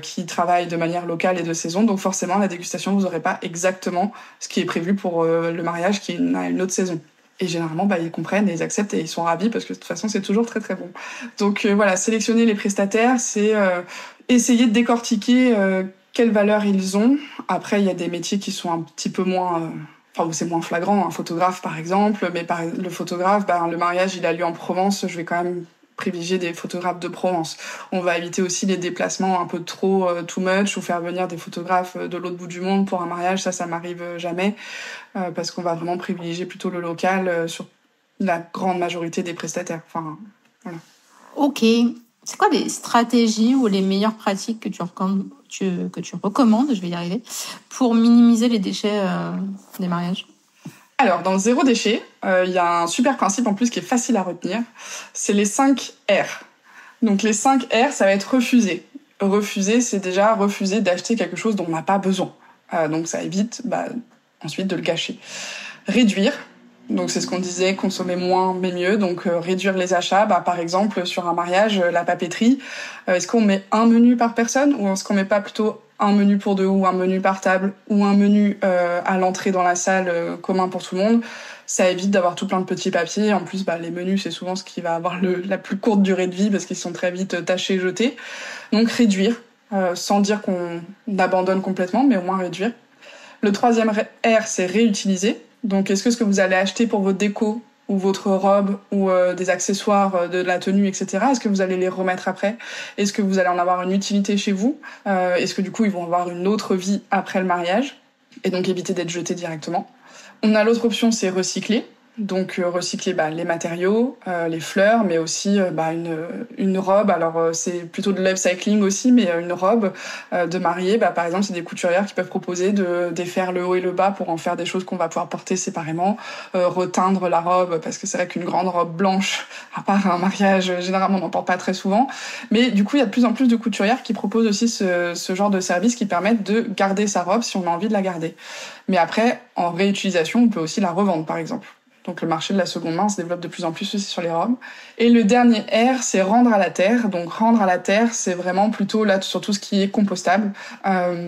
qui travaille de manière locale et de saison, donc forcément, la dégustation, vous n'aurez pas exactement ce qui est prévu pour le mariage qui a une autre saison. Et généralement, ils comprennent et ils acceptent et ils sont ravis parce que de toute façon, c'est toujours très très bon. Donc voilà, sélectionner les prestataires, c'est essayer de décortiquer quelles valeurs ils ont. Après, il y a des métiers qui sont un petit peu moins... où c'est moins flagrant, un photographe par exemple, mais le photographe, le mariage il a lieu en Provence, je vais quand même privilégier des photographes de Provence. On va éviter aussi les déplacements un peu trop too much ou faire venir des photographes de l'autre bout du monde pour un mariage, ça m'arrive jamais, parce qu'on va vraiment privilégier plutôt le local sur la grande majorité des prestataires. Enfin, voilà. Ok. C'est quoi les stratégies ou les meilleures pratiques que tu recommandes, je vais y arriver, pour minimiser les déchets des mariages? Alors, dans le zéro déchet, il y a un super principe en plus qui est facile à retenir. C'est les 5 R. Donc les 5 R, ça va être refuser. Refuser, c'est déjà refuser d'acheter quelque chose dont on n'a pas besoin. Donc ça évite ensuite de le gâcher. Réduire. Donc c'est ce qu'on disait, consommer moins mais mieux, donc réduire les achats. Par exemple, sur un mariage, la papeterie, est-ce qu'on met un menu par personne ou est-ce qu'on met pas plutôt un menu pour deux ou un menu par table ou un menu à l'entrée dans la salle commun pour tout le monde? Ça évite d'avoir tout plein de petits papiers. En plus, les menus, c'est souvent ce qui va avoir la plus courte durée de vie parce qu'ils sont très vite tachés, jetés. Donc réduire, sans dire qu'on abandonne complètement, mais au moins réduire. Le troisième R, c'est réutiliser. Donc, est-ce que ce que vous allez acheter pour votre déco ou votre robe ou des accessoires de la tenue, etc., est-ce que vous allez les remettre après? Est-ce que vous allez en avoir une utilité chez vous? Est-ce que du coup, ils vont avoir une autre vie après le mariage? Et donc, éviter d'être jetés directement. On a l'autre option, c'est recycler. Donc recycler les matériaux, les fleurs, mais aussi une robe. Alors c'est plutôt de l'upcycling aussi, mais une robe de mariée, par exemple, c'est des couturières qui peuvent proposer de défaire le haut et le bas pour en faire des choses qu'on va pouvoir porter séparément, reteindre la robe, parce que c'est vrai qu'une grande robe blanche, à part un mariage, généralement on n'en porte pas très souvent. Mais du coup, il y a de plus en plus de couturières qui proposent aussi ce genre de services qui permettent de garder sa robe si on a envie de la garder. Mais après, en réutilisation, on peut aussi la revendre, par exemple. Donc le marché de la seconde main se développe de plus en plus aussi sur les robes. Et le dernier R, c'est rendre à la terre. Donc rendre à la terre, c'est vraiment plutôt là sur tout ce qui est compostable.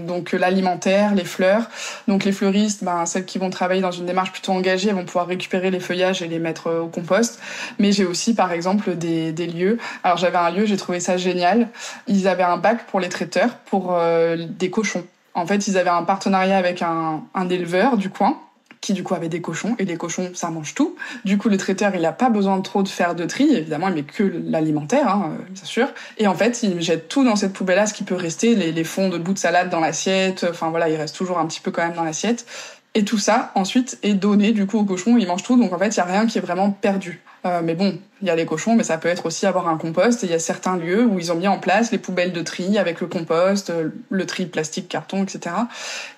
Donc l'alimentaire, les fleurs. Donc les fleuristes, celles qui vont travailler dans une démarche plutôt engagée, elles vont pouvoir récupérer les feuillages et les mettre au compost. Mais j'ai aussi par exemple des lieux. Alors j'avais un lieu, j'ai trouvé ça génial. Ils avaient un bac pour les traiteurs pour des cochons. En fait, ils avaient un partenariat avec un éleveur du coin qui du coup avait des cochons, et les cochons, ça mange tout. Du coup, le traiteur, il a pas besoin de trop de faire de tri, évidemment, il met que l'alimentaire, bien sûr. Et en fait, il jette tout dans cette poubelle-là, ce qui peut rester, les fonds de bouts de salade dans l'assiette, enfin voilà, il reste toujours un petit peu quand même dans l'assiette. Et tout ça, ensuite, est donné du coup aux cochons, ils mangent tout, donc en fait, il y a rien qui est vraiment perdu. Mais bon, il y a les cochons, mais ça peut être aussi avoir un compost, et il y a certains lieux où ils ont mis en place les poubelles de tri avec le compost, le tri plastique, carton, etc.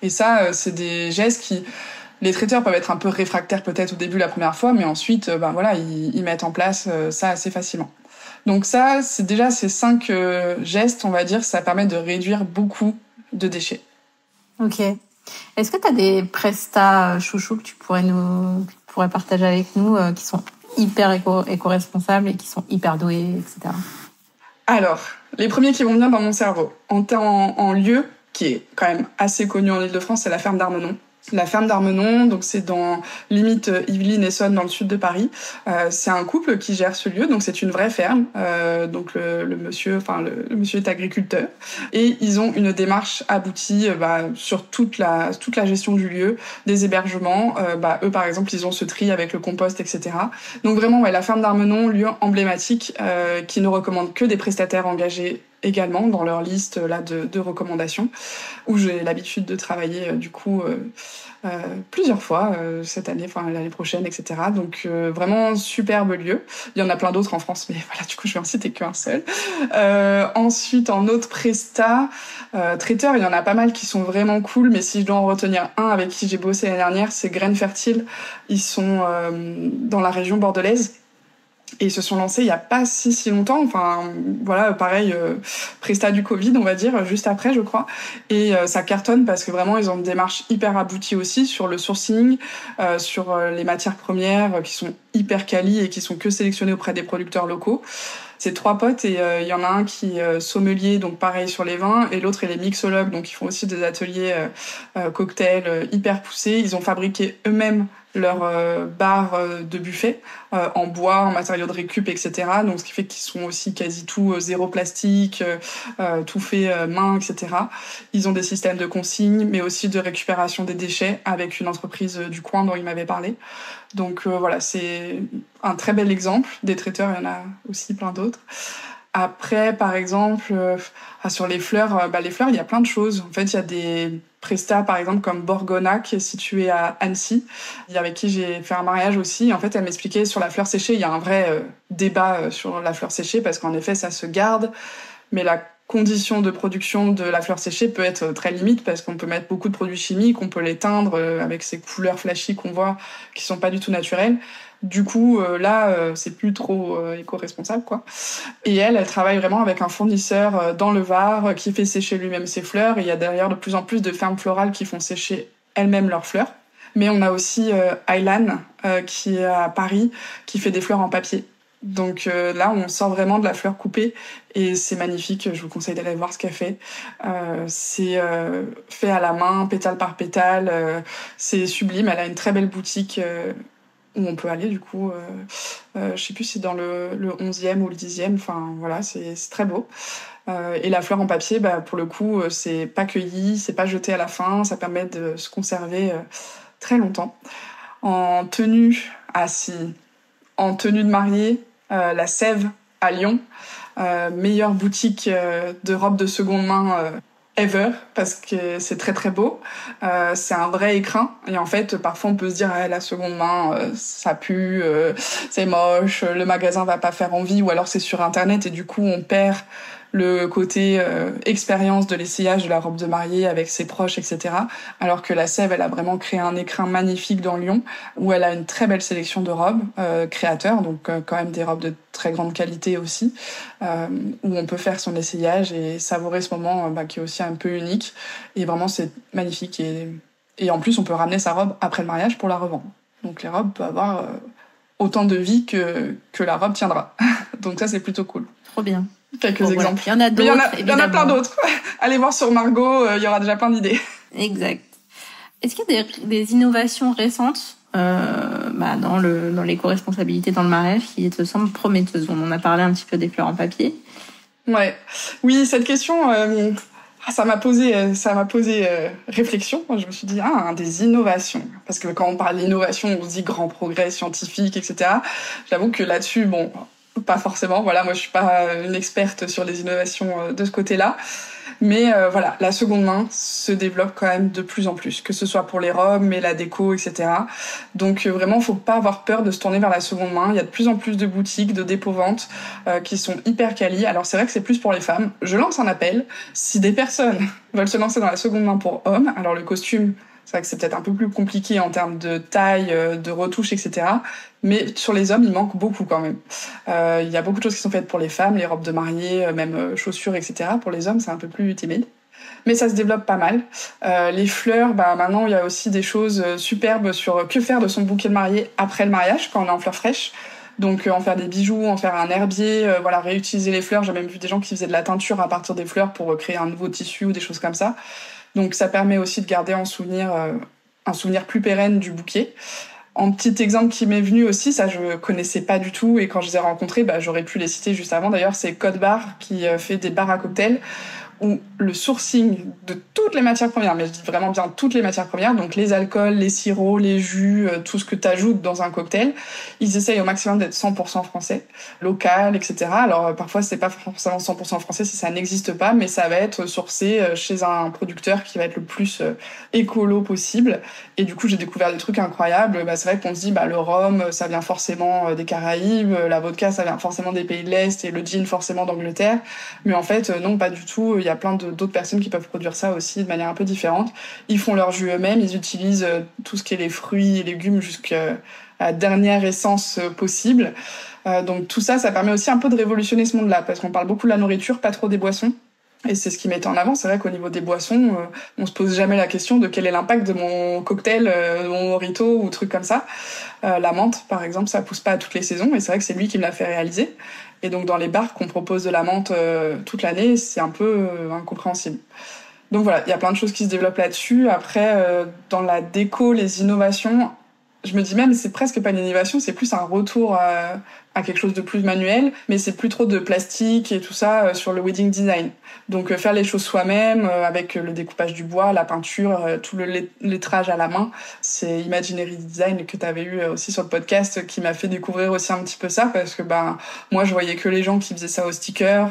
Et ça, c'est des gestes qui... Les traiteurs peuvent être un peu réfractaires peut-être au début la première fois, mais ensuite, ils mettent en place ça assez facilement. Donc ça, c'est déjà ces 5 gestes, on va dire, ça permet de réduire beaucoup de déchets. Ok. Est-ce que tu as des prestats chouchous que tu pourrais partager avec nous, qui sont hyper éco-responsables et qui sont hyper doués, etc. Alors, les premiers qui vont venir dans mon cerveau, en lieu, qui est quand même assez connu en Ile-de-France, c'est la ferme d'Armenon. La ferme d'Armenon, donc c'est dans limite Yvelines et Essonnes dans le sud de Paris. C'est un couple qui gère ce lieu, donc c'est une vraie ferme. Donc le monsieur est agriculteur et ils ont une démarche aboutie sur toute la gestion du lieu, des hébergements. Eux par exemple ils ont ce tri avec le compost, etc. Donc vraiment la ferme d'Armenon, lieu emblématique qui ne recommande que des prestataires engagés également dans leur liste là de recommandations, où j'ai l'habitude de travailler plusieurs fois cette année, l'année prochaine, etc. Donc vraiment superbe lieu. Il y en a plein d'autres en France, mais voilà, du coup je vais en citer qu'un seul. Ensuite, en autre presta, traiteur, il y en a pas mal qui sont vraiment cool, mais si je dois en retenir un avec qui j'ai bossé l'année dernière, c'est Graines Fertiles. Ils sont dans la région bordelaise. Et ils se sont lancés il y a pas si longtemps, pareil, prestat du Covid, on va dire, juste après, je crois. Et ça cartonne parce que vraiment, ils ont une démarche hyper aboutie aussi sur le sourcing, sur les matières premières qui sont hyper quali et qui sont que sélectionnées auprès des producteurs locaux. C'est 3 potes et il y en a un qui est sommelier, donc pareil sur les vins, et l'autre il est mixologue, donc ils font aussi des ateliers cocktails hyper poussés. Ils ont fabriqué eux-mêmes leur bar de buffet en bois, en matériaux de récup, etc. Donc ce qui fait qu'ils sont aussi quasi tout zéro plastique, tout fait main, etc. Ils ont des systèmes de consigne, mais aussi de récupération des déchets avec une entreprise du coin dont ils m'avaient parlé. Donc c'est un très bel exemple. Des traiteurs, il y en a aussi plein d'autres. Après, par exemple, sur les fleurs, il y a plein de choses. En fait, il y a des prestats, par exemple, comme Borgona, qui est située à Annecy, avec qui j'ai fait un mariage aussi. En fait, elle m'expliquait sur la fleur séchée, il y a un vrai débat sur la fleur séchée, parce qu'en effet, ça se garde, mais la condition de production de la fleur séchée peut être très limite, parce qu'on peut mettre beaucoup de produits chimiques, on peut les teindre avec ces couleurs flashy qu'on voit, qui sont pas du tout naturelles. Du coup, c'est plus trop éco-responsable, quoi. Et elle travaille vraiment avec un fournisseur dans le Var qui fait sécher lui-même ses fleurs. Et il y a d'ailleurs de plus en plus de fermes florales qui font sécher elles-mêmes leurs fleurs. Mais on a aussi Aylan, qui est à Paris, qui fait des fleurs en papier. Donc là, on sort vraiment de la fleur coupée et c'est magnifique. Je vous conseille d'aller voir ce qu'elle fait. C'est fait à la main, pétale par pétale. C'est sublime. Elle a une très belle boutique où on peut aller du coup. Je sais plus si c'est dans le 11e ou le 10e. Enfin voilà, c'est très beau. Et la fleur en papier, pour le coup, c'est pas cueilli, c'est pas jeté à la fin. Ça permet de se conserver très longtemps. En tenue de mariée, la Sève à Lyon, meilleure boutique de robes de seconde main ever, parce que c'est très très beau. C'est un vrai écrin, et en fait parfois on peut se dire la seconde main ça pue, c'est moche, le magasin va pas faire envie, ou alors c'est sur internet et du coup on perd le côté expérience de l'essayage de la robe de mariée avec ses proches, etc. Alors que la Sève, elle a vraiment créé un écrin magnifique dans Lyon, où elle a une très belle sélection de robes créateurs, donc quand même des robes de très grande qualité aussi, où on peut faire son essayage et savourer ce moment qui est aussi un peu unique. Et vraiment, c'est magnifique. Et en plus, on peut ramener sa robe après le mariage pour la revendre. Donc les robes peuvent avoir autant de vie que la robe tiendra. Donc ça, c'est plutôt cool. Trop bien. Quelques exemples. Voilà. Il y en a d'autres, il y en a plein d'autres. Allez voir sur Margot, il y aura déjà plein d'idées. Exact. Est-ce qu'il y a des innovations récentes dans l'éco-responsabilité dans le mariage qui te semblent prometteuses? On en a parlé un petit peu des fleurs en papier. Ouais. Oui, cette question, ça m'a posé réflexion. Je me suis dit, des innovations. Parce que quand on parle d'innovation, on se dit grand progrès scientifique, etc. J'avoue que là-dessus, bon, pas forcément. Voilà, moi, je suis pas une experte sur les innovations de ce côté-là. Mais voilà, la seconde main se développe quand même de plus en plus, que ce soit pour les robes, mais la déco, etc. Donc vraiment, faut pas avoir peur de se tourner vers la seconde main. Il y a de plus en plus de boutiques, de dépôts-ventes qui sont hyper quali. Alors c'est vrai que c'est plus pour les femmes. Je lance un appel. Si des personnes veulent se lancer dans la seconde main pour hommes, alors le costume, c'est vrai que c'est peut-être un peu plus compliqué en termes de taille, de retouches, etc. Mais sur les hommes, il manque beaucoup quand même. Il y a beaucoup de choses qui sont faites pour les femmes, les robes de mariée, même chaussures, etc. Pour les hommes, c'est un peu plus timide. Mais ça se développe pas mal. Les fleurs, maintenant, il y a aussi des choses superbes sur que faire de son bouquet de mariée après le mariage, quand on est en fleurs fraîches. Donc en faire des bijoux, en faire un herbier, réutiliser les fleurs. J'ai même vu des gens qui faisaient de la teinture à partir des fleurs pour créer un nouveau tissu ou des choses comme ça. Donc ça permet aussi de garder en souvenir un souvenir plus pérenne du bouquet. En petit exemple qui m'est venu aussi, ça je connaissais pas du tout et quand je les ai rencontrés, j'aurais pu les citer juste avant d'ailleurs, c'est Code Bar qui fait des bars à cocktails où le sourcing de toutes les matières premières, mais je dis vraiment bien toutes les matières premières, donc les alcools, les sirops, les jus, tout ce que tu ajoutes dans un cocktail, ils essayent au maximum d'être 100% français, local, etc. Alors parfois c'est pas forcément 100% français si ça n'existe pas, mais ça va être sourcé chez un producteur qui va être le plus écolo possible. Et du coup j'ai découvert des trucs incroyables. C'est vrai qu'on se dit le rhum ça vient forcément des Caraïbes, la vodka ça vient forcément des pays de l'Est et le gin forcément d'Angleterre. Mais en fait non, pas du tout. Il y a plein d'autres personnes qui peuvent produire ça aussi de manière un peu différente. Ils font leur jus eux-mêmes, ils utilisent tout ce qui est les fruits et légumes jusqu'à la dernière essence possible. Donc tout ça, ça permet aussi un peu de révolutionner ce monde-là, parce qu'on parle beaucoup de la nourriture, pas trop des boissons. Et c'est ce qui mettait en avant. C'est vrai qu'au niveau des boissons, on se pose jamais la question de quel est l'impact de mon cocktail, de mon mojito ou truc comme ça. La menthe, par exemple, ça pousse pas à toutes les saisons, et c'est vrai que c'est lui qui me l'a fait réaliser. Et donc dans les bars qu'on propose de la menthe toute l'année, c'est un peu incompréhensible. Donc voilà, il y a plein de choses qui se développent là-dessus. Après, dans la déco, les innovations, je me dis même c'est presque pas une innovation, c'est plus un retour à quelque chose de plus manuel, mais c'est plus trop de plastique et tout ça sur le wedding design. Donc faire les choses soi-même avec le découpage du bois, la peinture, tout le lettrage à la main. C'est Imaginary Design que tu avais eu aussi sur le podcast qui m'a fait découvrir aussi un petit peu ça, parce que moi je voyais que les gens qui faisaient ça aux stickers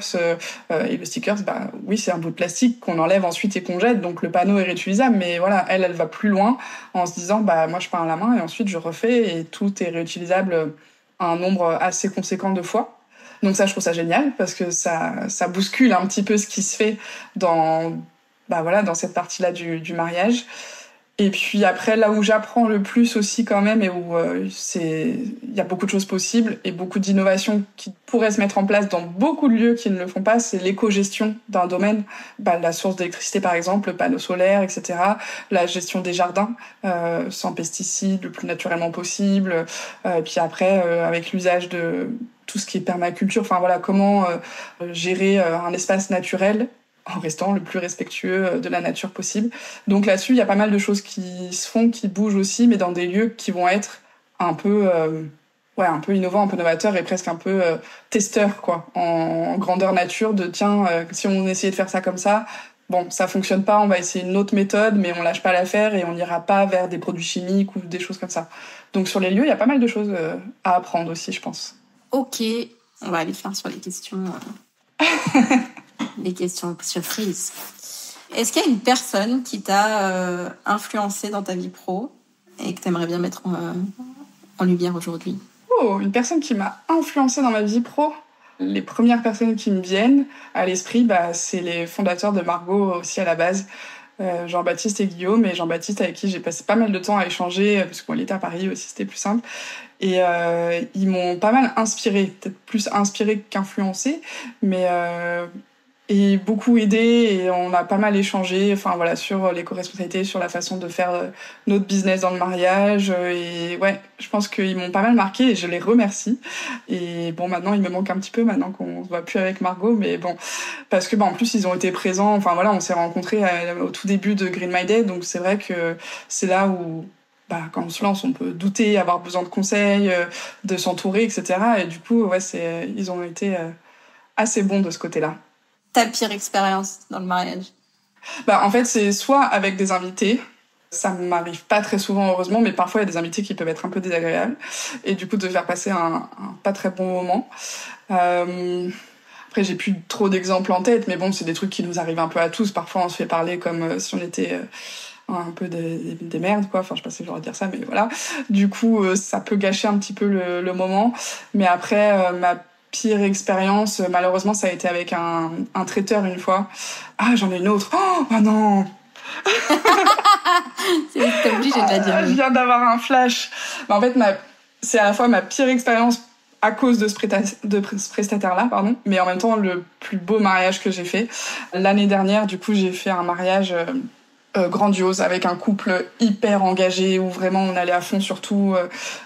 et le stickers oui c'est un bout de plastique qu'on enlève ensuite et qu'on jette, donc le panneau est réutilisable, mais voilà, elle va plus loin en se disant moi je peins à la main et ensuite je refais et tout est réutilisable un nombre assez conséquent de fois. Donc ça, je trouve ça génial parce que ça bouscule un petit peu ce qui se fait dans cette partie-là du mariage. Et puis après, là où j'apprends le plus aussi quand même et où il y a beaucoup de choses possibles et beaucoup d'innovations qui pourraient se mettre en place dans beaucoup de lieux qui ne le font pas, c'est l'éco-gestion d'un domaine. La source d'électricité par exemple, le panneau solaire, etc. La gestion des jardins sans pesticides, le plus naturellement possible. Et puis après, avec l'usage de tout ce qui est permaculture, comment gérer un espace naturel en restant le plus respectueux de la nature possible. Donc là-dessus, il y a pas mal de choses qui se font, qui bougent aussi, mais dans des lieux qui vont être un peu innovants, un peu novateurs et presque un peu testeurs, en grandeur nature, de si on essayait de faire ça comme ça, ça fonctionne pas, on va essayer une autre méthode, mais on lâche pas l'affaire et on n'ira pas vers des produits chimiques ou des choses comme ça. Donc sur les lieux, il y a pas mal de choses à apprendre aussi, je pense. Ok, on va aller faire sur les questions... Les questions surprises. Est-ce qu'il y a une personne qui t'a influencé dans ta vie pro et que tu aimerais bien mettre en lumière aujourd'hui? Oh, une personne qui m'a influencée dans ma vie pro. Les premières personnes qui me viennent à l'esprit, c'est les fondateurs de Margot aussi à la base. Jean-Baptiste et Guillaume, et Jean-Baptiste avec qui j'ai passé pas mal de temps à échanger, parce qu'il était à Paris aussi, c'était plus simple. Et ils m'ont pas mal inspiré, peut-être plus inspiré qu'influencé, mais et beaucoup aidé et on a pas mal échangé, enfin voilà, sur l'éco-responsabilité, sur la façon de faire notre business dans le mariage. Et ouais, je pense qu'ils m'ont pas mal marqué et je les remercie. Et bon, maintenant, il me manque un petit peu maintenant qu'on se voit plus avec Margot, mais bon, parce que en plus, ils ont été présents. Enfin voilà, on s'est rencontrés au tout début de Green My Day, donc c'est vrai que c'est là où quand on se lance, on peut douter, avoir besoin de conseils, de s'entourer, etc. Et du coup, ouais, ils ont été assez bons de ce côté-là. Ta pire expérience dans le mariage? En fait, c'est soit avec des invités. Ça m'arrive pas très souvent, heureusement, mais parfois il y a des invités qui peuvent être un peu désagréables. Et du coup, de faire passer un pas très bon moment. Après, j'ai plus trop d'exemples en tête, mais bon, c'est des trucs qui nous arrivent un peu à tous. Parfois, on se fait parler comme si on était un peu des merdes, quoi. Enfin, je sais pas si je devrais dire ça, mais voilà. Du coup, ça peut gâcher un petit peu le moment. Mais après, ma pire expérience, malheureusement, ça a été avec un traiteur une fois. Ah, j'en ai une autre. Oh non. T'es obligée de la dire. Je viens d'avoir un flash. En fait, c'est à la fois ma pire expérience à cause de ce prestataire-là, pardon, mais en même temps le plus beau mariage que j'ai fait. L'année dernière, du coup, j'ai fait un mariage grandiose avec un couple hyper engagé où vraiment on allait à fond sur tout.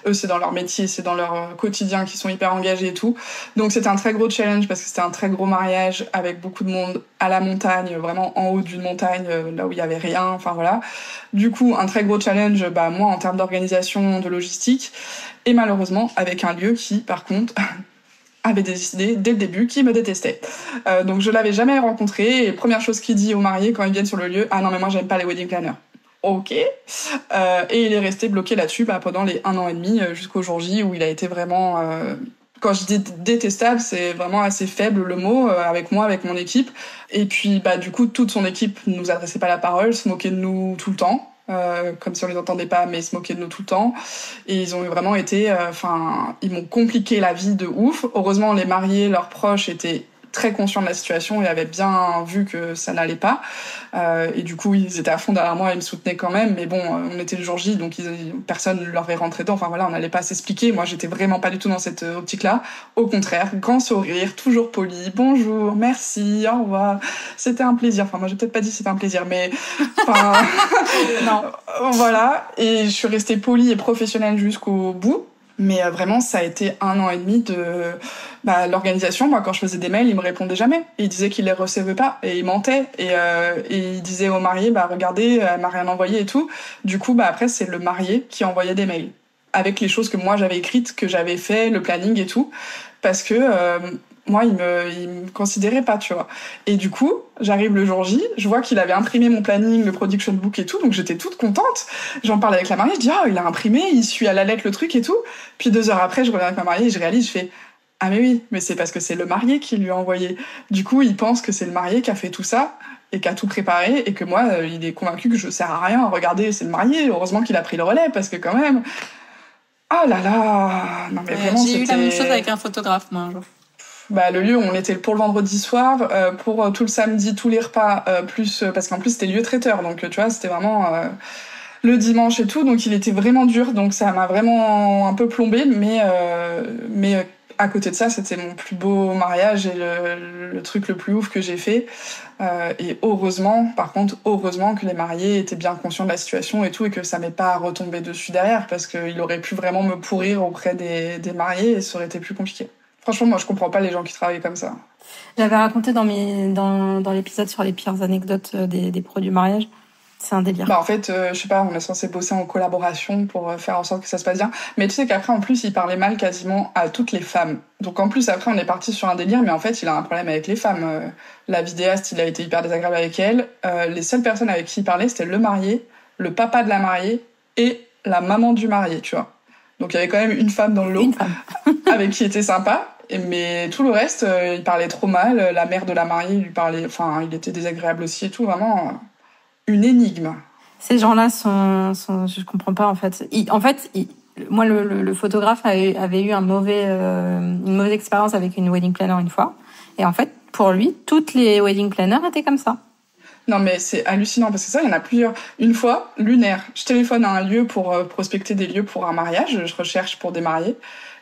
Eux, c'est dans leur métier, c'est dans leur quotidien qu'ils sont hyper engagés et tout. Donc c'était un très gros challenge parce que c'était un très gros mariage avec beaucoup de monde à la montagne, vraiment en haut d'une montagne, là où il y avait rien. Enfin voilà. Du coup, un très gros challenge, moi en termes d'organisation, de logistique, et malheureusement avec un lieu qui, par contre, avait décidé dès le début qu'il me détestait. Donc je l'avais jamais rencontré et première chose qu'il dit aux mariés quand ils viennent sur le lieu, ah non mais moi j'aime pas les wedding planners. Ok. Et il est resté bloqué là-dessus pendant les 1 an et demi jusqu'au jour J où il a été vraiment... Quand je dis détestable, c'est vraiment assez faible le mot, avec moi, avec mon équipe. Et puis du coup toute son équipe ne nous adressait pas la parole, se moquait de nous tout le temps. Comme si on les entendait pas, mais se moquaient de nous tout le temps. Et ils ont vraiment été, ils m'ont compliqué la vie de ouf. Heureusement, les mariés, leurs proches étaient très conscients de la situation et avaient bien vu que ça n'allait pas. Et du coup, ils étaient à fond derrière moi et me soutenaient quand même. Mais bon, on était le jour J, donc personne ne leur est rentré dedans. Enfin voilà, on n'allait pas s'expliquer. Moi, j'étais vraiment pas du tout dans cette optique-là. Au contraire, grand sourire, toujours poli. Bonjour, merci, au revoir. C'était un plaisir. Enfin, moi, j'ai peut-être pas dit que c'était un plaisir, mais non. Voilà. Et je suis restée polie et professionnelle jusqu'au bout. Mais vraiment, ça a été 1 an et demi de l'organisation. Moi, quand je faisais des mails, il me répondait jamais. Et il disait qu'il les recevait pas et il mentait. Et il disait aux mariés, regardez, elle m'a rien envoyé et tout. Du coup, après, c'est le marié qui envoyait des mails avec les choses que moi j'avais écrites, que j'avais fait, le planning et tout, parce que moi, il me considérait pas, tu vois. Et du coup, j'arrive le jour J, je vois qu'il avait imprimé mon planning, le production book et tout, donc j'étais toute contente. J'en parle avec la mariée, je dis il a imprimé, il suit à la lettre le truc et tout. Puis 2 heures après, je reviens avec ma mariée et je réalise, je fais ah mais oui, mais c'est parce que c'est le marié qui lui a envoyé. Du coup, il pense que c'est le marié qui a fait tout ça et qui a tout préparé et que moi, il est convaincu que je sers à rien. Regardez, c'est le marié. Heureusement qu'il a pris le relais parce que quand même. Oh là là. Non mais vraiment, j'ai eu la même chose avec un photographe, moi, un jour. Le lieu où on était pour le vendredi soir, pour tout le samedi, tous les repas, plus parce qu'en plus c'était lieu traiteur, donc tu vois, c'était vraiment le dimanche et tout, donc il était vraiment dur, donc ça m'a vraiment un peu plombé, mais à côté de ça, c'était mon plus beau mariage et le truc le plus ouf que j'ai fait. Et heureusement que les mariés étaient bien conscients de la situation et tout, et que ça m'est pas retombé dessus derrière, parce qu'il aurait pu vraiment me pourrir auprès des mariés et ça aurait été plus compliqué. Franchement, moi, je comprends pas les gens qui travaillent comme ça. J'avais raconté dans l'épisode sur les pires anecdotes des pros du mariage. C'est un délire. En fait, je sais pas, on est censé bosser en collaboration pour faire en sorte que ça se passe bien. Mais tu sais qu'après, en plus, il parlait mal quasiment à toutes les femmes. Donc en plus, après, on est parti sur un délire, mais en fait, il a un problème avec les femmes. La vidéaste, il a été hyper désagréable avec elle. Les seules personnes avec qui il parlait, c'était le marié, le papa de la mariée et la maman du marié, tu vois. Donc il y avait quand même une femme dans le lot avec qui il était sympa. Mais tout le reste, il parlait trop mal. La mère de la mariée lui parlait... Enfin, il était désagréable aussi et tout. Vraiment, une énigme. Ces gens-là sont je comprends pas, en fait. Moi, le photographe avait eu une mauvaise expérience avec une wedding planner une fois. Et en fait, pour lui, toutes les wedding planners étaient comme ça. Non, mais c'est hallucinant, parce que ça, il y en a plusieurs. Une fois, lunaire, je téléphone à un lieu pour prospecter des lieux pour un mariage. Je recherche pour des mariés.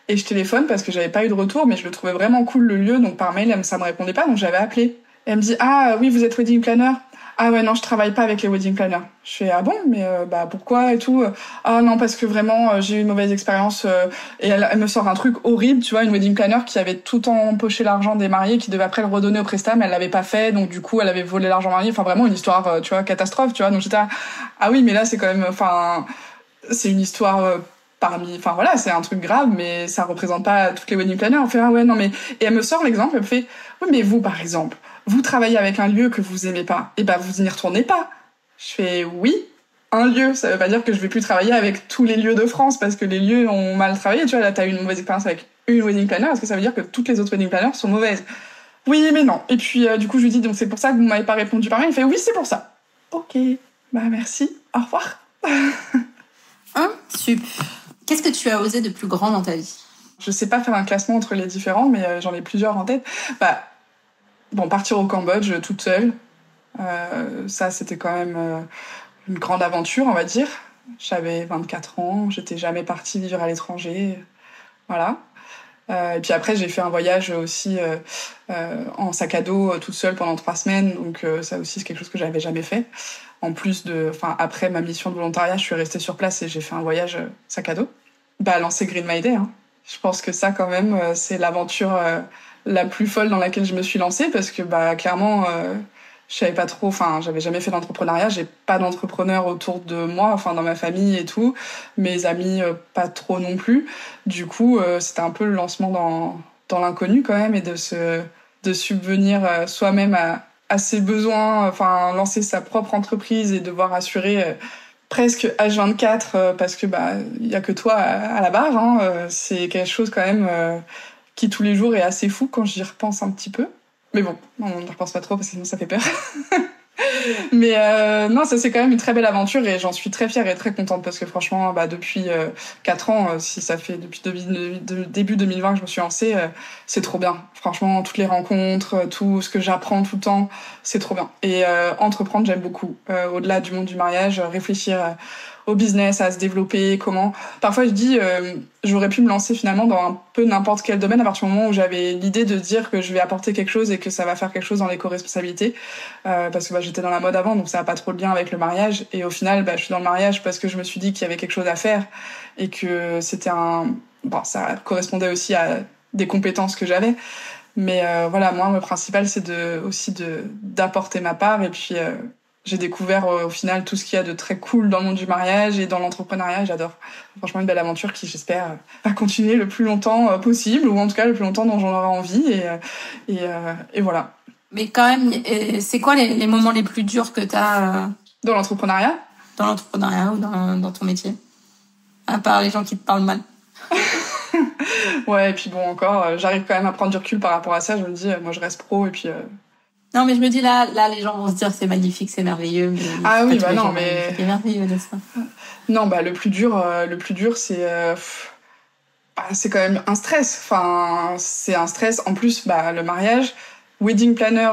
Et je téléphone parce que j'avais pas eu de retour, mais je le trouvais vraiment cool, le lieu. Donc par mail, ça me répondait pas, donc j'avais appelé. Et elle me dit, ah oui, vous êtes wedding planner? Ah ouais, non, je travaille pas avec les wedding planners. Je fais, ah bon, mais pourquoi et tout? Ah non, parce que vraiment, j'ai eu une mauvaise expérience. Et elle me sort un truc horrible, tu vois, une wedding planner qui avait tout empoché l'argent des mariés, qui devait après le redonner au prestat, mais elle l'avait pas fait, donc du coup, elle avait volé l'argent marié. Enfin, vraiment une histoire, tu vois, catastrophe, tu vois. Donc j'étais, ah oui, mais là, c'est quand même, enfin, c'est une histoire enfin voilà, c'est un truc grave, mais ça représente pas toutes les wedding planners. On fait, ah ouais, non, mais... Et elle me sort l'exemple, elle me fait, oui, mais vous, par exemple, vous travaillez avec un lieu que vous aimez pas, et vous n'y retournez pas. Je fais, oui, un lieu, ça veut pas dire que je vais plus travailler avec tous les lieux de France, parce que les lieux ont mal travaillé, tu vois, là, t'as eu une mauvaise expérience avec une wedding planner, est-ce que ça veut dire que toutes les autres wedding planners sont mauvaises? Oui, mais non. Et puis, du coup, je lui dis, donc c'est pour ça que vous m'avez pas répondu par mail. Il fait, oui, c'est pour ça. Ok, merci, au revoir. Super. Qu'est-ce que tu as osé de plus grand dans ta vie? Je sais pas faire un classement entre les différents, mais j'en ai plusieurs en tête. Partir au Cambodge toute seule, ça c'était quand même une grande aventure, on va dire. J'avais 24 ans, j'étais jamais partie vivre à l'étranger, voilà. Et puis après j'ai fait un voyage aussi en sac à dos toute seule pendant 3 semaines, donc ça aussi c'est quelque chose que j'avais jamais fait. En plus après ma mission de volontariat, je suis restée sur place et j'ai fait un voyage sac à dos. Lancer Green My Day, hein. Je pense que ça quand même c'est l'aventure la plus folle dans laquelle je me suis lancée, parce que clairement je savais pas trop, j'avais jamais fait d'entrepreneuriat, j'ai pas d'entrepreneur autour de moi, dans ma famille et tout, mes amis pas trop non plus. Du coup c'était un peu le lancement dans l'inconnu quand même, et de subvenir soi-même à ses besoins, lancer sa propre entreprise et devoir assurer presque H24 parce que y a que toi à la barre, hein. C'est quelque chose quand même qui tous les jours est assez fou quand j'y repense un petit peu. Mais bon, on ne repense pas trop parce que sinon ça fait peur. Mais non, ça c'est quand même une très belle aventure et j'en suis très fière et très contente, parce que franchement, depuis 4 ans, si ça fait depuis début 2020 que je me suis lancée, c'est trop bien. Franchement, toutes les rencontres, tout ce que j'apprends tout le temps, c'est trop bien. Et entreprendre, j'aime beaucoup. Au-delà du monde du mariage, réfléchir au business, à se développer, comment... Parfois, je dis, j'aurais pu me lancer finalement dans un peu n'importe quel domaine à partir du moment où j'avais l'idée de dire que je vais apporter quelque chose et que ça va faire quelque chose dans l'éco-responsabilité. Parce que j'étais dans la mode avant, donc ça n'a pas trop de lien avec le mariage. Et au final, je suis dans le mariage parce que je me suis dit qu'il y avait quelque chose à faire et que c'était ça correspondait aussi à des compétences que j'avais. Mais voilà, moi, le principal, c'est d'apporter ma part. Et puis... j'ai découvert au final tout ce qu'il y a de très cool dans le monde du mariage et dans l'entrepreneuriat, et j'adore. Franchement, une belle aventure qui, j'espère, va continuer le plus longtemps possible, ou en tout cas le plus longtemps dont j'en aurai envie, et voilà. Mais quand même, c'est quoi les moments les plus durs que t'as dans l'entrepreneuriat? Dans l'entrepreneuriat ou dans ton métier? À part les gens qui te parlent mal. Ouais, et puis encore, j'arrive quand même à prendre du recul par rapport à ça. Je me dis, moi je reste pro, et puis... Non, mais je me dis là, les gens vont se dire c'est magnifique, c'est merveilleux. Mais ah oui, non, mais... C'est merveilleux, n'est-ce pas? Non, le plus dur, c'est quand même un stress. C'est un stress. En plus, le mariage, wedding planner,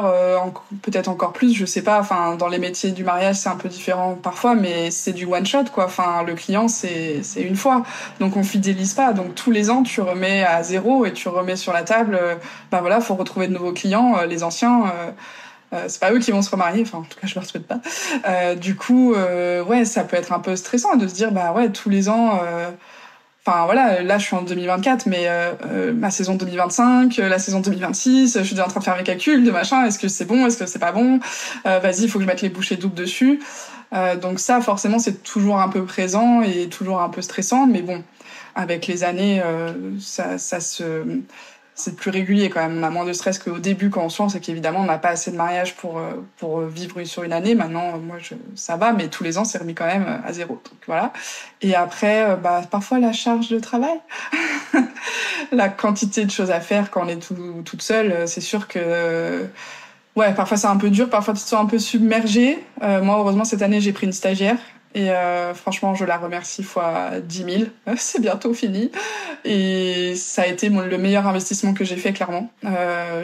peut-être encore plus, je sais pas. Dans les métiers du mariage, c'est un peu différent parfois, mais c'est du one shot, quoi. Le client, c'est une fois. Donc, on fidélise pas. Donc, tous les ans, tu remets à zéro et tu remets sur la table, faut retrouver de nouveaux clients. Les anciens, c'est pas eux qui vont se remarier. En tout cas, je leur souhaite pas. Du coup, ça peut être un peu stressant de se dire, tous les ans, là, je suis en 2024, mais ma saison 2025, la saison 2026, je suis déjà en train de faire mes calculs de machin. Est-ce que c'est bon? Est-ce que c'est pas bon? Vas-y, il faut que je mette les bouchées doubles dessus. Donc ça, forcément, c'est toujours un peu présent et toujours un peu stressant. Mais bon, avec les années, c'est plus régulier quand même. On a moins de stress qu'au début quand on se lance, et qu'évidemment, on n'a pas assez de mariage pour vivre sur une année. Maintenant, ça va, mais tous les ans, c'est remis quand même à zéro. Donc voilà. Et après, parfois, la charge de travail, la quantité de choses à faire quand on est toute seule, c'est sûr que... parfois c'est un peu dur, parfois tu te sens un peu submergée. Moi, heureusement, cette année, j'ai pris une stagiaire. Et franchement, je la remercie fois 10 000. C'est bientôt fini. Et ça a été le meilleur investissement que j'ai fait, clairement.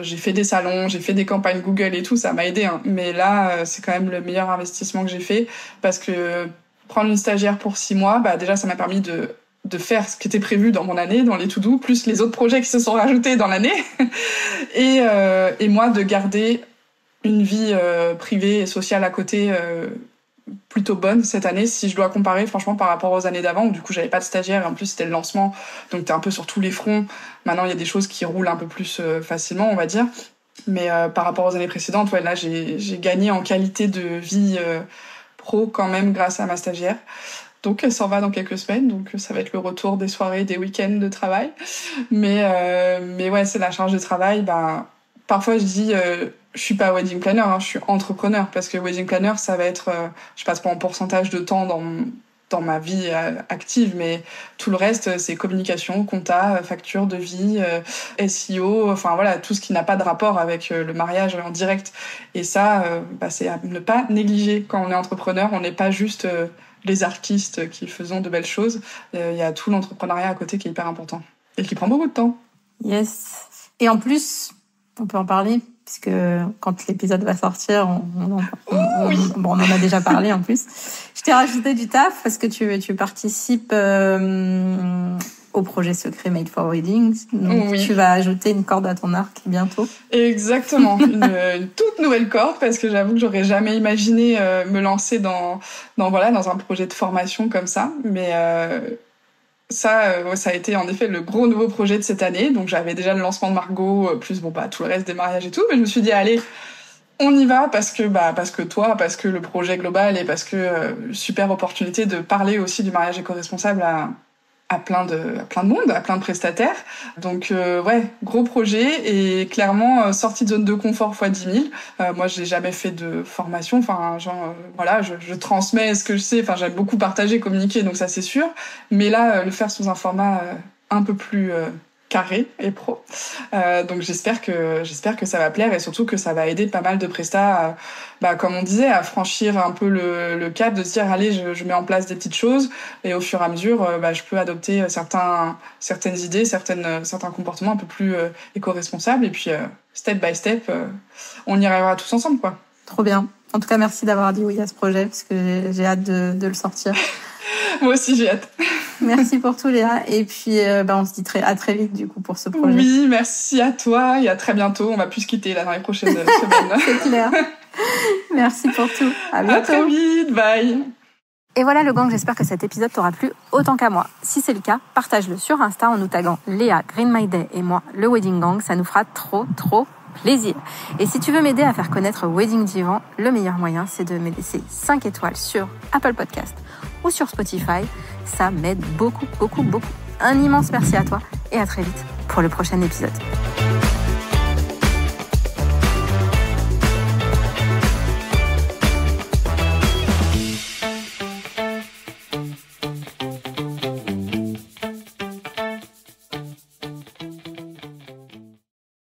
J'ai fait des salons, j'ai fait des campagnes Google et tout, ça m'a aidé. Hein. Mais là, c'est quand même le meilleur investissement que j'ai fait. Parce que prendre une stagiaire pour 6 mois, déjà, ça m'a permis de faire ce qui était prévu dans mon année, dans les to-do, plus les autres projets qui se sont rajoutés dans l'année. Et moi, de garder une vie privée et sociale à côté plutôt bonne cette année, si je dois comparer franchement par rapport aux années d'avant, où du coup j'avais pas de stagiaire et en plus c'était le lancement, donc t'es un peu sur tous les fronts. Maintenant il y a des choses qui roulent un peu plus facilement, on va dire, mais par rapport aux années précédentes, ouais, là j'ai gagné en qualité de vie pro quand même grâce à ma stagiaire. Donc elle s'en va dans quelques semaines, donc ça va être le retour des soirées, des week-ends de travail, mais ouais, c'est la charge de travail. Parfois je dis je suis pas wedding planner, je suis entrepreneur, parce que wedding planner, ça va être, je passe pas en pourcentage de temps dans ma vie active, mais tout le reste, c'est communication, compta, facture, devis, SEO, enfin voilà, tout ce qui n'a pas de rapport avec le mariage en direct. Et ça, c'est à ne pas négliger quand on est entrepreneur. On n'est pas juste les artistes qui faisons de belles choses. Il y a tout l'entrepreneuriat à côté qui est hyper important et qui prend beaucoup de temps. Yes. Et en plus, on peut en parler, puisque quand l'épisode va sortir, on en a déjà parlé en plus. Je t'ai rajouté du taf parce que tu participes au projet secret Made for Weddings. Donc oui. Tu vas ajouter une corde à ton arc bientôt. Exactement, une toute nouvelle corde, parce que j'avoue que j'aurais jamais imaginé me lancer dans un projet de formation comme ça. Mais ça a été en effet le gros nouveau projet de cette année. Donc j'avais déjà le lancement de Margot, plus tout le reste des mariages et tout, mais je me suis dit allez, on y va parce que le projet global, et parce que super opportunité de parler aussi du mariage éco-responsable à plein de monde, à plein de prestataires. Donc gros projet, et clairement sortie de zone de confort x 10 000. Moi j'ai jamais fait de formation, je transmets ce que je sais, j'aime beaucoup partager, communiquer, donc ça c'est sûr, mais là le faire sous un format un peu plus carré et pro. Donc j'espère que ça va plaire, et surtout que ça va aider pas mal de prestats comme on disait, à franchir un peu le cap, de se dire allez, je mets en place des petites choses, et au fur et à mesure je peux adopter certaines idées, certains comportements un peu plus éco-responsables, et puis step by step on y arrivera tous ensemble, quoi. Trop bien. En tout cas, merci d'avoir dit oui à ce projet, parce que j'ai hâte de le sortir. Moi aussi, j'ai hâte. Merci pour tout, Léa. Et puis, on se dit à très vite, du coup, pour ce projet. Oui, merci à toi, et à très bientôt. On va plus se quitter, là, dans les prochaines semaines. C'est clair. Merci pour tout. À bientôt. À très vite. Bye. Et voilà le gang, j'espère que cet épisode t'aura plu autant qu'à moi. Si c'est le cas, partage-le sur Insta en nous taguant Léa, Green My Day et moi, le Wedding Gang. Ça nous fera trop plaisir. Et si tu veux m'aider à faire connaître Wedding Divan, le meilleur moyen, c'est de me laisser 5 étoiles sur Apple Podcast ou sur Spotify. Ça m'aide beaucoup. Un immense merci à toi, et à très vite pour le prochain épisode.